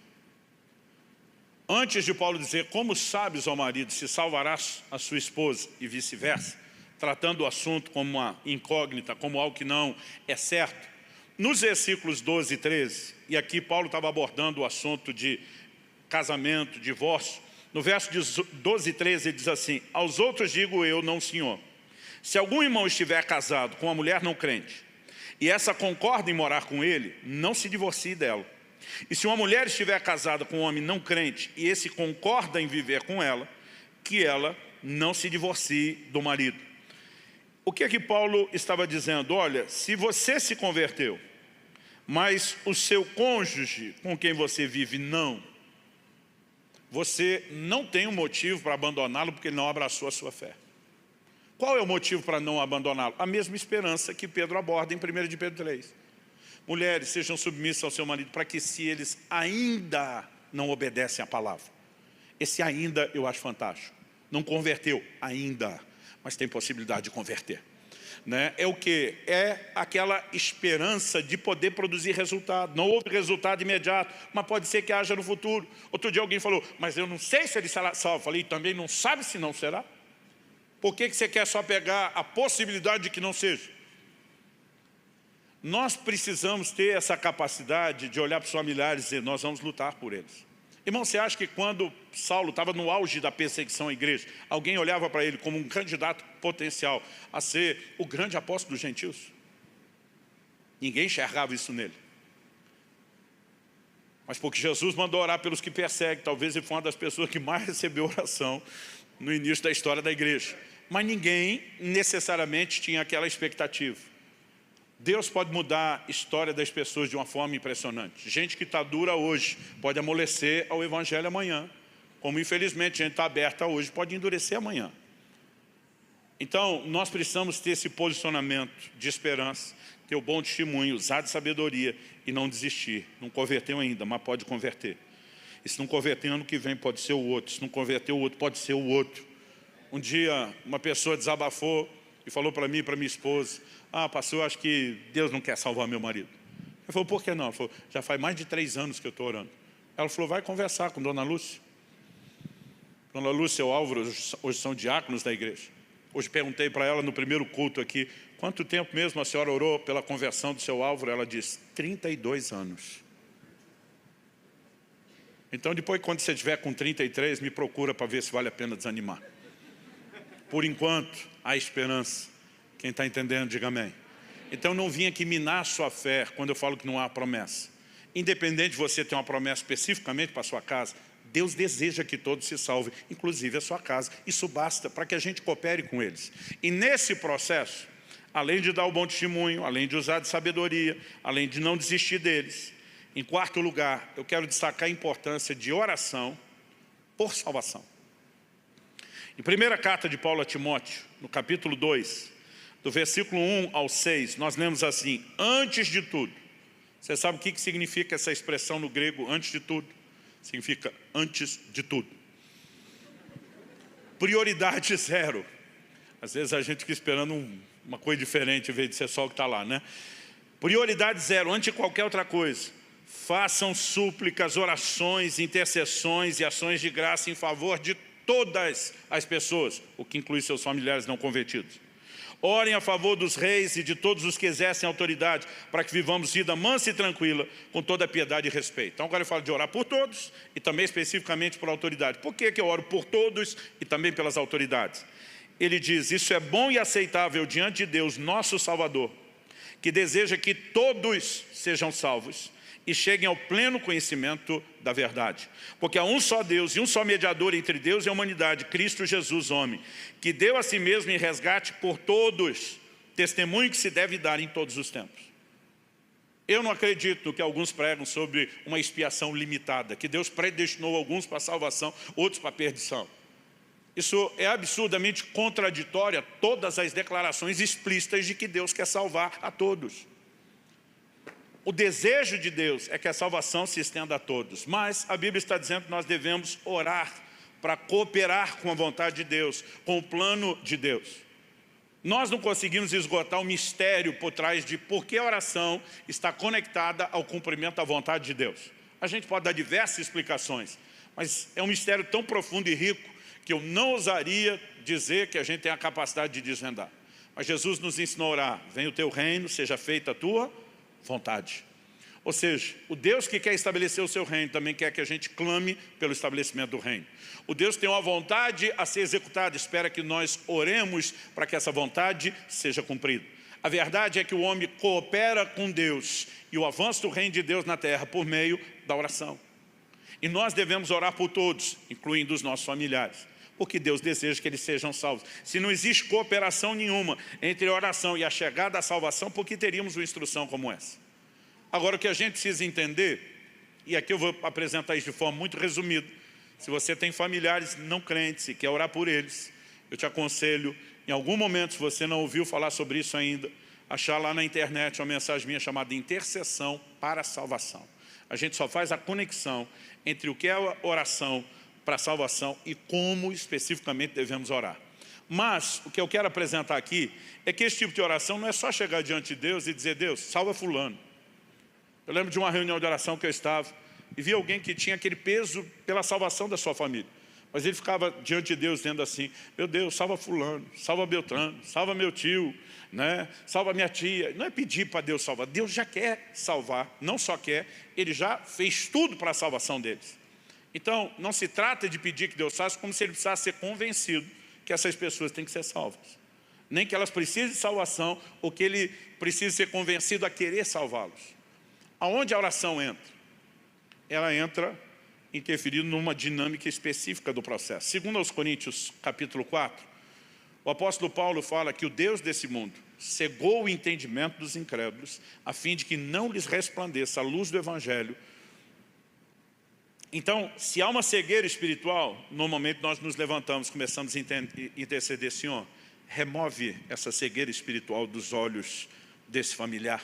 Antes de Paulo dizer, como sabes, ó marido, se salvarás a sua esposa e vice-versa, tratando o assunto como uma incógnita, como algo que não é certo, nos versículos 12 e 13, e aqui Paulo estava abordando o assunto de casamento, divórcio, no verso 12 e 13 ele diz assim, aos outros digo eu, não senhor, se algum irmão estiver casado com uma mulher não crente, e essa concorda em morar com ele, não se divorcie dela. E se uma mulher estiver casada com um homem não crente, e esse concorda em viver com ela, que ela não se divorcie do marido. O que é que Paulo estava dizendo? Olha, se você se converteu, mas o seu cônjuge com quem você vive não, você não tem um motivo para abandoná-lo porque ele não abraçou a sua fé. Qual é o motivo para não abandoná-lo? A mesma esperança que Pedro aborda em 1 de Pedro 3. Mulheres, sejam submissas ao seu marido, para que se eles ainda não obedecem à palavra. Esse ainda eu acho fantástico. Não converteu ainda, mas tem possibilidade de converter. Né? É o que? É aquela esperança de poder produzir resultado. Não houve resultado imediato, mas pode ser que haja no futuro. Outro dia alguém falou, mas eu não sei se ele será salvo. Eu falei, também não sabe se não será? Por que você quer só pegar a possibilidade de que não seja? Nós precisamos ter essa capacidade de olhar para os familiares e dizer, nós vamos lutar por eles. Irmão, você acha que quando Saulo estava no auge da perseguição à igreja, alguém olhava para ele como um candidato potencial a ser o grande apóstolo dos gentios? Ninguém enxergava isso nele. Mas porque Jesus mandou orar pelos que perseguem, talvez ele foi uma das pessoas que mais recebeu oração no início da história da igreja. Mas ninguém necessariamente tinha aquela expectativa. Deus pode mudar a história das pessoas de uma forma impressionante. Gente que está dura hoje pode amolecer ao Evangelho amanhã. Como infelizmente a gente está aberta hoje, pode endurecer amanhã. Então nós precisamos ter esse posicionamento de esperança, ter o bom testemunho, usar de sabedoria e não desistir. Não converteu ainda, mas pode converter. E se não converter ano que vem pode ser o outro. Se não converter o outro, pode ser o outro. Um dia uma pessoa desabafou e falou para mim e para minha esposa, pastor, eu acho que Deus não quer salvar meu marido. Eu falei, por que não? Ela falou, já faz mais de 3 anos que eu estou orando. Ela falou, vai conversar com Dona Lúcia. Dona Lúcia e o Álvaro hoje são diáconos da igreja. Hoje perguntei para ela no primeiro culto aqui, quanto tempo mesmo a senhora orou pela conversão do seu Álvaro? Ela disse, 32 anos. Então depois quando você estiver com 33, me procura para ver se vale a pena desanimar. Por enquanto, há esperança. Quem está entendendo, diga amém. Então não vim aqui minar a sua fé quando eu falo que não há promessa. Independente de você ter uma promessa especificamente para a sua casa, Deus deseja que todos se salvem, inclusive a sua casa. Isso basta para que a gente coopere com eles. E nesse processo, além de dar o bom testemunho, além de usar de sabedoria, além de não desistir deles, em quarto lugar, eu quero destacar a importância de oração por salvação. Em primeira carta de Paulo a Timóteo, no capítulo 2, do versículo 1 ao 6, nós lemos assim, antes de tudo. Você sabe o que significa essa expressão no grego, antes de tudo? Significa antes de tudo. Prioridade zero. Às vezes a gente fica esperando uma coisa diferente, em vez de ser só o que está lá, né? Prioridade zero, antes de qualquer outra coisa. Façam súplicas, orações, intercessões e ações de graça em favor de todas as pessoas, o que inclui seus familiares não convertidos. Orem a favor dos reis e de todos os que exercem autoridade, para que vivamos vida mansa e tranquila, com toda piedade e respeito. Então agora eu falo de orar por todos e também especificamente por autoridade. Por que eu oro por todos e também pelas autoridades? Ele diz, isso é bom e aceitável diante de Deus, nosso Salvador, que deseja que todos sejam salvos e cheguem ao pleno conhecimento da verdade. Porque há um só Deus e um só mediador entre Deus e a humanidade, Cristo Jesus, homem, que deu a si mesmo em resgate por todos, testemunho que se deve dar em todos os tempos. Eu não acredito no que alguns pregam sobre uma expiação limitada, que Deus predestinou alguns para a salvação, outros para a perdição. Isso é absurdamente contraditório a todas as declarações explícitas de que Deus quer salvar a todos. O desejo de Deus é que a salvação se estenda a todos, mas a Bíblia está dizendo que nós devemos orar para cooperar com a vontade de Deus, com o plano de Deus. Nós não conseguimos esgotar o mistério por trás de por que a oração está conectada ao cumprimento da vontade de Deus. A gente pode dar diversas explicações, mas é um mistério tão profundo e rico que eu não ousaria dizer que a gente tem a capacidade de desvendar. Mas Jesus nos ensinou a orar: venha o teu reino, seja feita a tua vontade. Ou seja, o Deus que quer estabelecer o seu reino também quer que a gente clame pelo estabelecimento do reino. O Deus tem uma vontade a ser executada, espera que nós oremos para que essa vontade seja cumprida. A verdade é que o homem coopera com Deus e o avanço do reino de Deus na terra por meio da oração. E nós devemos orar por todos, incluindo os nossos familiares, porque Deus deseja que eles sejam salvos. Se não existe cooperação nenhuma entre a oração e a chegada à salvação, por que teríamos uma instrução como essa? Agora, o que a gente precisa entender, e aqui eu vou apresentar isso de forma muito resumida, se você tem familiares não crentes e quer orar por eles, eu te aconselho, em algum momento, se você não ouviu falar sobre isso ainda, achar lá na internet uma mensagem minha chamada Intercessão para a Salvação. A gente só faz a conexão entre o que é a oração para a salvação e como especificamente devemos orar. Mas o que eu quero apresentar aqui é que esse tipo de oração não é só chegar diante de Deus e dizer: Deus, salva fulano. Eu lembro de uma reunião de oração que eu estava e vi alguém que tinha aquele peso pela salvação da sua família. Mas ele ficava diante de Deus dizendo assim: meu Deus, salva fulano, salva Beltrano, salva meu tio, né? Salva minha tia. Não é pedir para Deus salvar, Deus já quer salvar, não só quer, Ele já fez tudo para a salvação deles. Então, não se trata de pedir que Deus faça como se Ele precisasse ser convencido que essas pessoas têm que ser salvas. Nem que elas precisem de salvação ou que Ele precise ser convencido a querer salvá-los. Aonde a oração entra? Ela entra interferindo numa dinâmica específica do processo. Segundo aos Coríntios, capítulo 4, o apóstolo Paulo fala que o Deus desse mundo cegou o entendimento dos incrédulos, a fim de que não lhes resplandeça a luz do Evangelho. Então, se há uma cegueira espiritual, normalmente nós nos levantamos, começamos a interceder: Senhor, remove essa cegueira espiritual dos olhos desse familiar.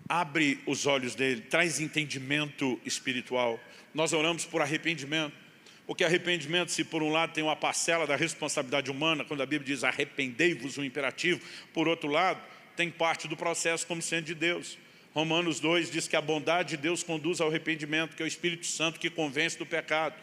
Abre os olhos dele, traz entendimento espiritual. Nós oramos por arrependimento, porque arrependimento, se por um lado tem uma parcela da responsabilidade humana, quando a Bíblia diz arrependei-vos, o imperativo, por outro lado, tem parte do processo como sendo de Deus. Romanos 2 diz que a bondade de Deus conduz ao arrependimento, que é o Espírito Santo que convence do pecado.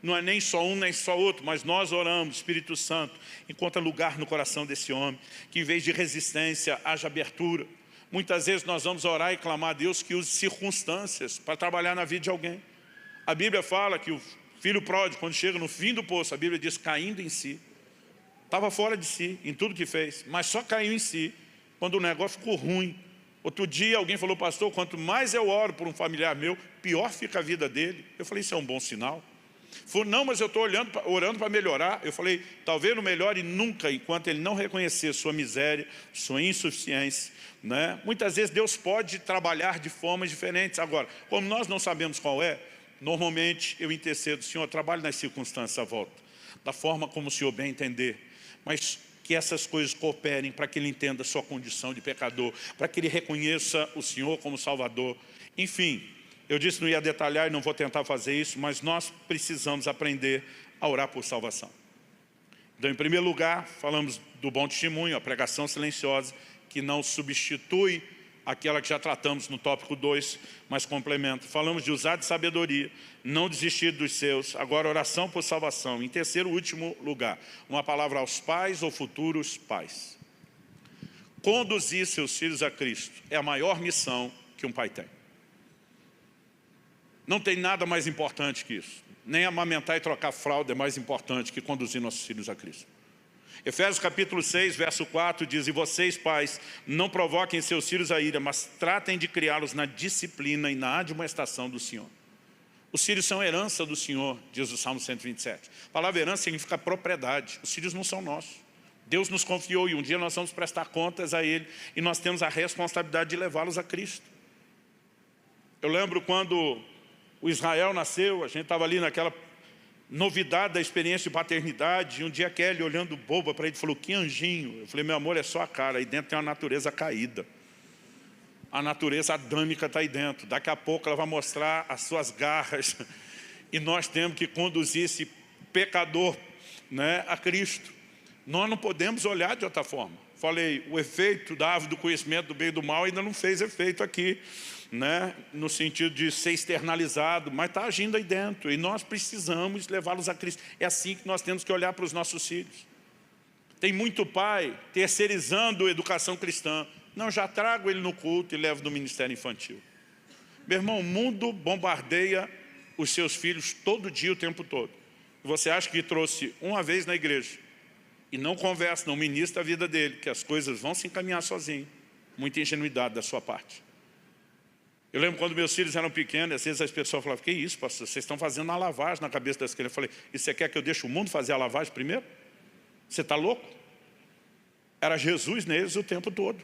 Não é nem só um, nem só outro, mas nós oramos: Espírito Santo, encontra lugar no coração desse homem, que em vez de resistência, haja abertura. Muitas vezes nós vamos orar e clamar a Deus que use circunstâncias para trabalhar na vida de alguém. A Bíblia fala que o filho pródigo, quando chega no fim do poço, a Bíblia diz caindo em si. Estava fora de si, em tudo que fez, mas só caiu em si quando o negócio ficou ruim. Outro dia alguém falou: pastor, quanto mais eu oro por um familiar meu, pior fica a vida dele. Eu falei: isso é um bom sinal? Falou: não, mas eu estou orando para melhorar. Eu falei: talvez não melhore nunca enquanto ele não reconhecer sua miséria, sua insuficiência, né? Muitas vezes Deus pode trabalhar de formas diferentes. Agora, como nós não sabemos qual é, normalmente eu intercedo: Senhor, trabalhe nas circunstâncias à volta, da forma como o Senhor bem entender, mas que essas coisas cooperem para que ele entenda a sua condição de pecador, para que ele reconheça o Senhor como Salvador. Enfim, eu disse que não ia detalhar e não vou tentar fazer isso, mas nós precisamos aprender a orar por salvação. Então, em primeiro lugar, falamos do bom testemunho, a pregação silenciosa, que não substitui aquela que já tratamos no tópico 2, mas complementa. Falamos de usar de sabedoria, não desistir dos seus. Agora, oração por salvação. Em terceiro e último lugar, uma palavra aos pais ou futuros pais. Conduzir seus filhos a Cristo é a maior missão que um pai tem. Não tem nada mais importante que isso. Nem amamentar e trocar fralda é mais importante que conduzir nossos filhos a Cristo. Efésios capítulo 6, verso 4 diz: e vocês, pais, não provoquem seus filhos a ira, mas tratem de criá-los na disciplina e na admoestação do Senhor. Os filhos são herança do Senhor, diz o Salmo 127. A palavra herança significa propriedade. Os filhos não são nossos. Deus nos confiou e um dia nós vamos prestar contas a Ele e nós temos a responsabilidade de levá-los a Cristo. Eu lembro quando o Israel nasceu, a gente estava ali naquela novidade da experiência de paternidade, e um dia a Kelly, olhando boba para ele, falou, que anjinho. Eu falei, meu amor, é só a cara, aí dentro tem uma natureza caída. A natureza adâmica está aí dentro. Daqui a pouco ela vai mostrar as suas garras. E nós temos que conduzir esse pecador, né, a Cristo. Nós não podemos olhar de outra forma. Falei, o efeito da árvore do conhecimento do bem e do mal ainda não fez efeito aqui, né, no sentido de ser externalizado, mas está agindo aí dentro. E nós precisamos levá-los a Cristo. É assim que nós temos que olhar para os nossos filhos. Tem muito pai terceirizando a educação cristã. Não, já trago ele no culto e levo no ministério infantil. Meu irmão, o mundo bombardeia os seus filhos todo dia, o tempo todo. Você acha que trouxe uma vez na igreja e não conversa, não ministra a vida dele, que as coisas vão se encaminhar sozinho. Muita ingenuidade da sua parte. Eu lembro quando meus filhos eram pequenos, às vezes as pessoas falavam, que isso, pastor, vocês estão fazendo uma lavagem na cabeça das crianças. Eu falei, e você quer que eu deixe o mundo fazer a lavagem primeiro? Você está louco? Era Jesus neles o tempo todo.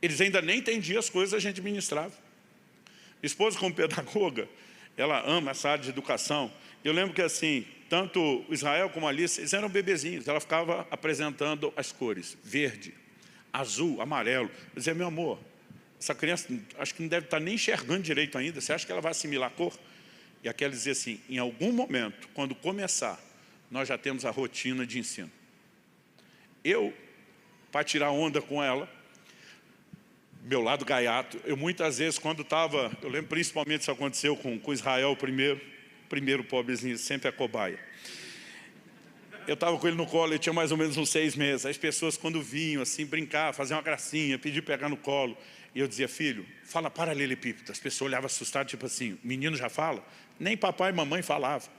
Eles ainda nem entendiam as coisas que a gente ministrava. Minha esposa, como pedagoga, ela ama essa área de educação. Eu lembro que assim, tanto o Israel como a Alice, eles eram bebezinhos. Ela ficava apresentando as cores, verde, azul, amarelo. Eu dizia, meu amor, essa criança acho que não deve estar nem enxergando direito ainda. Você acha que ela vai assimilar a cor? E aquela dizia assim, em algum momento, quando começar, nós já temos a rotina de ensino. Eu, para tirar onda com ela, meu lado gaiato, eu muitas vezes quando estava, eu lembro principalmente isso aconteceu com Israel o primeiro pobrezinho, sempre a cobaia. Eu estava com ele no colo, ele tinha mais ou menos uns 6 meses. As pessoas quando vinham assim, brincar, fazer uma gracinha, pedir pegar no colo. E eu dizia, filho, fala paralelepípedo. As pessoas olhavam assustadas, tipo assim, o menino já fala? Nem papai e mamãe falavam.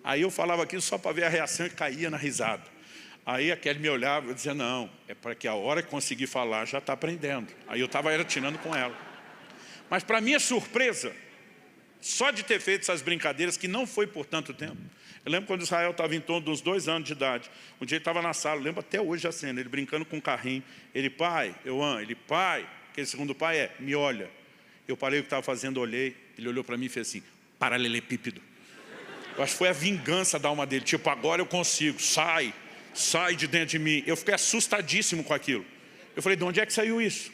Aí eu falava aquilo só para ver a reação e caía na risada. Aí a Kelly me olhava e dizia, não, é para que a hora que conseguir falar já está aprendendo. Aí eu estava tirando com ela. Mas para minha surpresa, só de ter feito essas brincadeiras, que não foi por tanto tempo. Eu lembro quando Israel estava em torno de uns 2 anos de idade. Um dia ele estava na sala, eu lembro até hoje a cena, ele brincando com um carrinho. Ele, pai, eu amo, ele, pai, aquele segundo pai é, me olha. Eu parei o que estava fazendo, olhei, ele olhou para mim e fez assim, paralelepípedo. Eu acho que foi a vingança da alma dele, tipo, agora eu consigo, sai de dentro de mim. Eu fiquei assustadíssimo com aquilo. Eu falei, de onde é que saiu isso?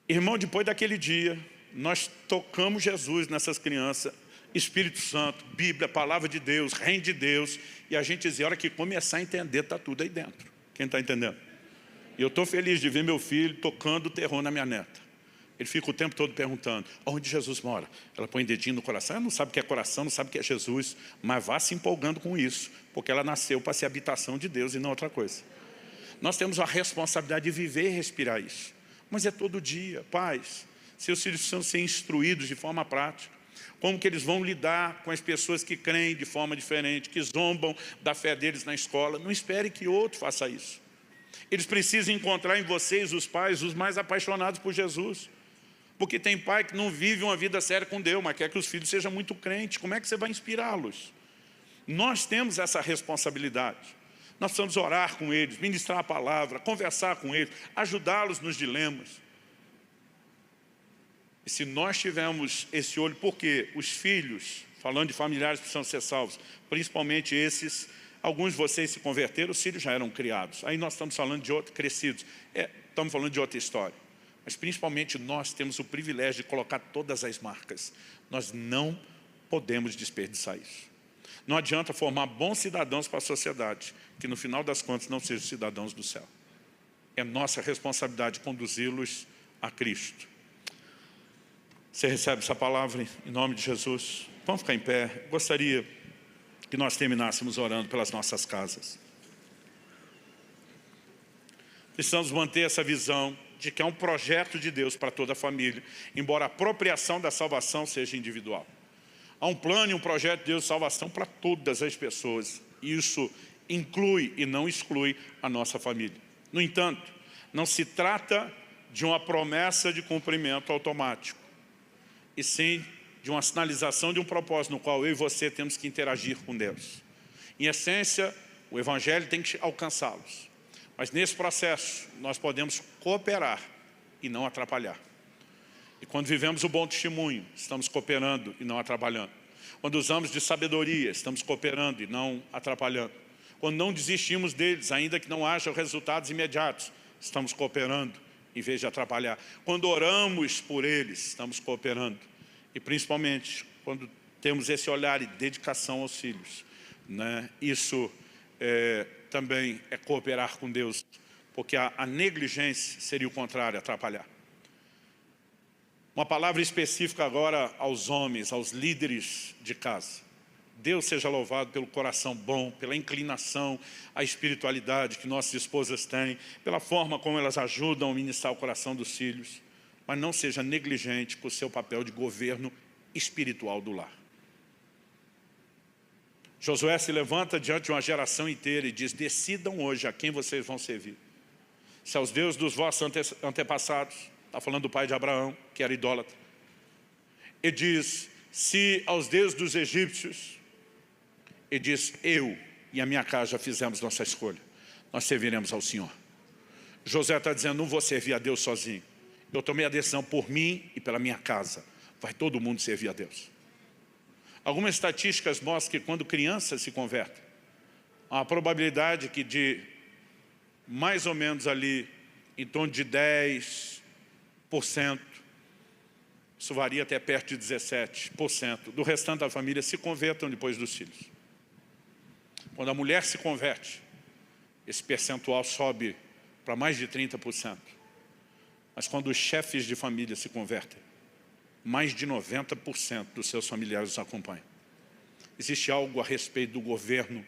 Irmão, depois daquele dia, nós tocamos Jesus nessas crianças, Espírito Santo, Bíblia, Palavra de Deus, Reino de Deus, e a gente dizia, a hora que começar a entender, está tudo aí dentro. Quem está entendendo? E eu estou feliz de ver meu filho tocando terror na minha neta. Ele fica o tempo todo perguntando, onde Jesus mora? Ela põe o dedinho no coração, ela não sabe o que é coração, não sabe o que é Jesus, mas vá se empolgando com isso, porque ela nasceu para ser habitação de Deus e não outra coisa. Nós temos a responsabilidade de viver e respirar isso. Mas é todo dia, pais, seus filhos precisam ser instruídos de forma prática. Como que eles vão lidar com as pessoas que creem de forma diferente, que zombam da fé deles na escola. Não espere que outro faça isso. Eles precisam encontrar em vocês, os pais, os mais apaixonados por Jesus. Porque tem pai que não vive uma vida séria com Deus, mas quer que os filhos sejam muito crentes. Como é que você vai inspirá-los? Nós temos essa responsabilidade. Nós precisamos orar com eles, ministrar a palavra, conversar com eles, ajudá-los nos dilemas. E se nós tivermos esse olho, porque os filhos, falando de familiares que precisam ser salvos, principalmente esses, alguns de vocês se converteram, os filhos já eram criados. Aí nós estamos falando de outros crescidos. Estamos falando de outra história. Mas principalmente nós temos o privilégio de colocar todas as marcas. Nós não podemos desperdiçar isso. Não adianta formar bons cidadãos para a sociedade, que no final das contas não sejam cidadãos do céu. É nossa responsabilidade conduzi-los a Cristo. Você recebe essa palavra em nome de Jesus? Vamos ficar em pé. Gostaria que nós terminássemos orando pelas nossas casas. Precisamos manter essa visão de que é um projeto de Deus para toda a família, embora a apropriação da salvação seja individual. Há um plano e um projeto de Deus de salvação para todas as pessoas. E isso inclui e não exclui a nossa família. No entanto, não se trata de uma promessa de cumprimento automático, e sim de uma sinalização de um propósito no qual eu e você temos que interagir com Deus. Em essência, O Evangelho tem que alcançá-los. Mas nesse processo, nós podemos cooperar e não atrapalhar. E quando vivemos o bom testemunho, estamos cooperando e não atrapalhando. Quando usamos de sabedoria, estamos cooperando e não atrapalhando. Quando não desistimos deles, ainda que não haja resultados imediatos, estamos cooperando em vez de atrapalhar. Quando oramos por eles, estamos cooperando. E principalmente, quando temos esse olhar e dedicação aos filhos, né? Isso também é cooperar com Deus, porque a negligência seria o contrário, atrapalhar. Uma palavra específica agora aos homens, aos líderes de casa. Deus seja louvado pelo coração bom, pela inclinação à espiritualidade que nossas esposas têm, pela forma como elas ajudam a ministrar o coração dos filhos, mas não seja negligente com o seu papel de governo espiritual do lar. Josué se levanta diante de uma geração inteira e diz: decidam hoje a quem vocês vão servir. Se aos deuses dos vossos antepassados, está falando do pai de Abraão, que era idólatra. Ele diz: se aos deuses dos egípcios, ele diz: eu e a minha casa já fizemos nossa escolha, nós serviremos ao Senhor. José está dizendo: não vou servir a Deus sozinho, eu tomei a decisão por mim e pela minha casa, vai todo mundo servir a Deus. Algumas estatísticas mostram que quando crianças se convertem, há uma probabilidade que de mais ou menos ali em torno de 10%, isso varia até perto de 17%, do restante da família se convertam depois dos filhos. Quando a mulher se converte, esse percentual sobe para mais de 30%. Mas quando os chefes de família se convertem, mais de 90% dos seus familiares os acompanham. Existe algo a respeito do governo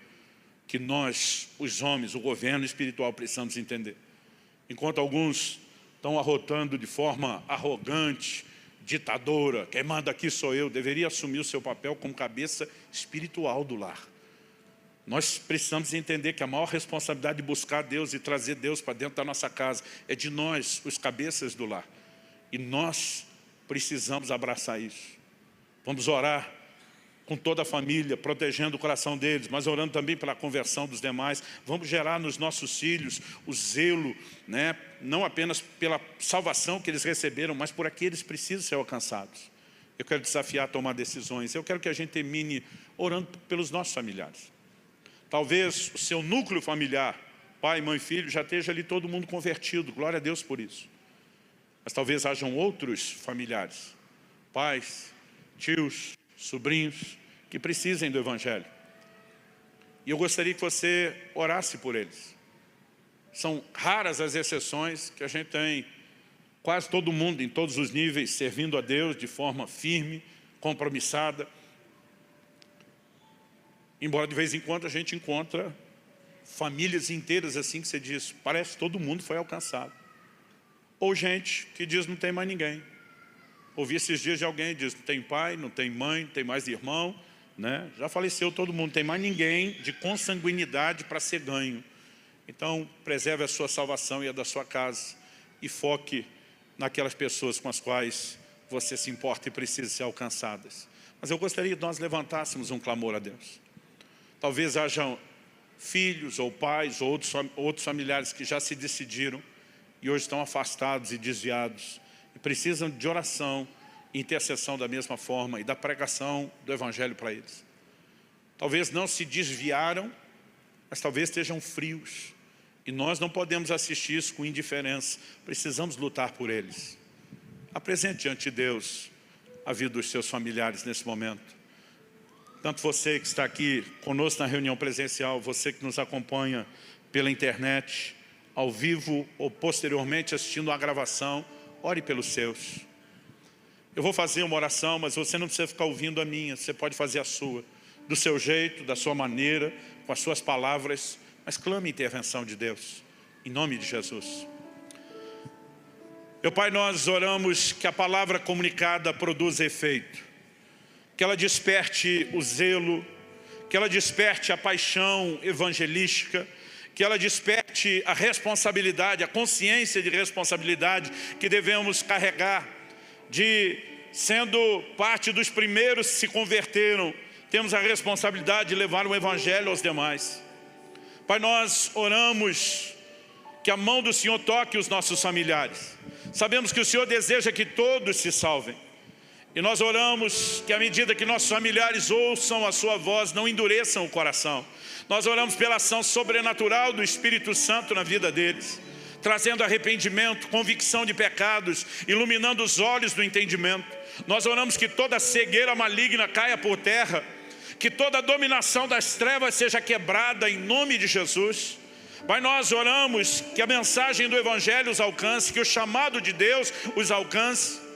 que nós, os homens, o governo espiritual, precisamos entender. Enquanto alguns estão arrotando de forma arrogante, ditadora, quem manda aqui sou eu, deveria assumir o seu papel como cabeça espiritual do lar. Nós precisamos entender que a maior responsabilidade de buscar Deus e trazer Deus para dentro da nossa casa é de nós, os cabeças do lar. E nós precisamos abraçar isso. Vamos orar com toda a família, protegendo o coração deles, mas orando também pela conversão dos demais. Vamos gerar nos nossos filhos o zelo, né? Não apenas pela salvação que eles receberam, mas por aqueles que precisam ser alcançados. Eu quero desafiar a tomar decisões. Eu quero que a gente termine orando pelos nossos familiares. Talvez o seu núcleo familiar, pai, mãe, filho, já esteja ali todo mundo convertido. Glória a Deus por isso. Mas talvez hajam outros familiares, pais, tios, sobrinhos, que precisem do Evangelho. E eu gostaria que você orasse por eles. São raras as exceções que a gente tem quase todo mundo, em todos os níveis, servindo a Deus de forma firme, compromissada. Embora de vez em quando a gente encontra famílias inteiras assim que você diz, parece que todo mundo foi alcançado. Ou gente que diz não tem mais ninguém. Ouvi esses dias de alguém que diz não tem pai, não tem mãe, não tem mais irmão, né? Já faleceu todo mundo, não tem mais ninguém de consanguinidade para ser ganho. Então preserve a sua salvação e a da sua casa e foque naquelas pessoas com as quais você se importa e precisa ser alcançadas. Mas eu gostaria que nós levantássemos um clamor a Deus. Talvez hajam filhos ou pais ou outros familiares que já se decidiram e hoje estão afastados e desviados e precisam de oração e intercessão da mesma forma e da pregação do Evangelho para eles. Talvez não se desviaram, mas talvez estejam frios e nós não podemos assistir isso com indiferença. Precisamos lutar por eles. Apresente diante de Deus a vida dos seus familiares nesse momento. Tanto você que está aqui conosco na reunião presencial, você que nos acompanha pela internet, ao vivo ou posteriormente assistindo a gravação, ore pelos seus. Eu vou fazer uma oração, mas você não precisa ficar ouvindo a minha, você pode fazer a sua, do seu jeito, da sua maneira, com as suas palavras, mas clame a intervenção de Deus, em nome de Jesus. Meu Pai, nós oramos que a palavra comunicada produza efeito, que ela desperte o zelo, que ela desperte a paixão evangelística, que ela desperte a responsabilidade, a consciência de responsabilidade que devemos carregar, de sendo parte dos primeiros que se converteram, temos a responsabilidade de levar o Evangelho aos demais. Pai, nós oramos que a mão do Senhor toque os nossos familiares. Sabemos que o Senhor deseja que todos se salvem. E nós oramos que à medida que nossos familiares ouçam a sua voz, não endureçam o coração. Nós oramos pela ação sobrenatural do Espírito Santo na vida deles, trazendo arrependimento, convicção de pecados, iluminando os olhos do entendimento. Nós oramos que toda cegueira maligna caia por terra, que toda dominação das trevas seja quebrada em nome de Jesus. Pai, nós oramos que a mensagem do Evangelho os alcance, que o chamado de Deus os alcance.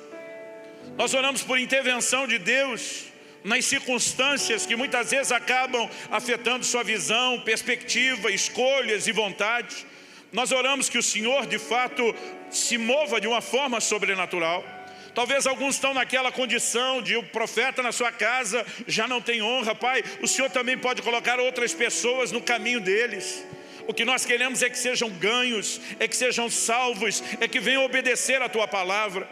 Nós oramos por intervenção de Deus nas circunstâncias que muitas vezes acabam afetando sua visão, perspectiva, escolhas e vontades. Nós oramos que o Senhor de fato se mova de uma forma sobrenatural. Talvez alguns estão naquela condição de o profeta na sua casa já não tem honra. Pai, o Senhor também pode colocar outras pessoas no caminho deles. O que nós queremos é que sejam ganhos, é que sejam salvos, é que venham obedecer a Tua palavra.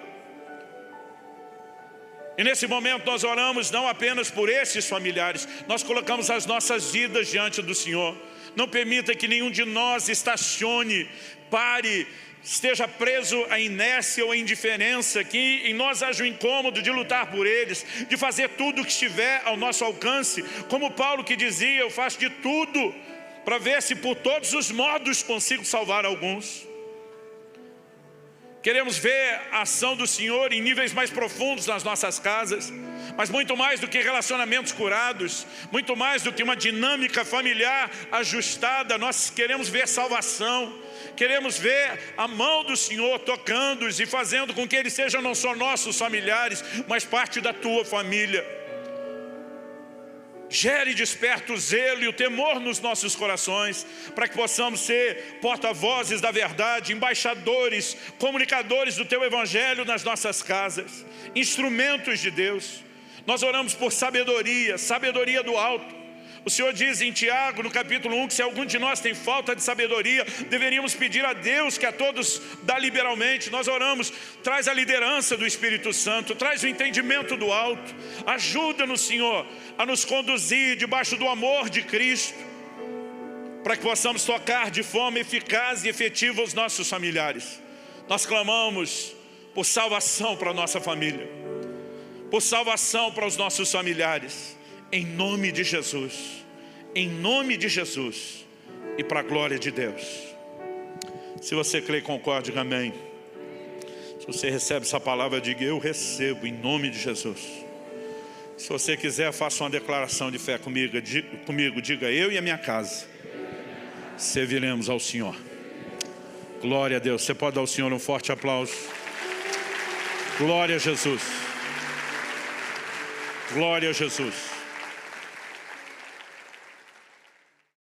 E nesse momento nós oramos não apenas por esses familiares, nós colocamos as nossas vidas diante do Senhor. Não permita que nenhum de nós estacione, pare, esteja preso à inércia ou à indiferença, que em nós haja o incômodo de lutar por eles, de fazer tudo o que estiver ao nosso alcance. Como Paulo que dizia, eu faço de tudo para ver se por todos os modos consigo salvar alguns. Queremos ver a ação do Senhor em níveis mais profundos nas nossas casas, mas muito mais do que relacionamentos curados, muito mais do que uma dinâmica familiar ajustada, nós queremos ver salvação, queremos ver a mão do Senhor tocando-os e fazendo com que eles sejam não só nossos familiares, mas parte da tua família. Gere e desperta o zelo e o temor nos nossos corações, para que possamos ser porta-vozes da verdade, embaixadores, comunicadores do Teu Evangelho nas nossas casas, instrumentos de Deus. Nós oramos por sabedoria, sabedoria do alto. O Senhor diz em Tiago, no capítulo 1, que se algum de nós tem falta de sabedoria, deveríamos pedir a Deus, que a todos dá liberalmente. Nós oramos, traz a liderança do Espírito Santo, traz o entendimento do alto. Ajuda-nos, Senhor, a nos conduzir debaixo do amor de Cristo, para que possamos tocar de forma eficaz e efetiva os nossos familiares. Nós clamamos por salvação para a nossa família, por salvação para os nossos familiares, em nome de Jesus, em nome de Jesus e para a glória de Deus. Se você crê e concorda, diga amém. Se você recebe essa palavra, diga eu recebo em nome de Jesus. Se você quiser, faça uma declaração de fé comigo, diga eu e a minha casa serviremos ao Senhor. Glória a Deus. Você pode dar ao Senhor um forte aplauso. Glória a Jesus. Glória a Jesus.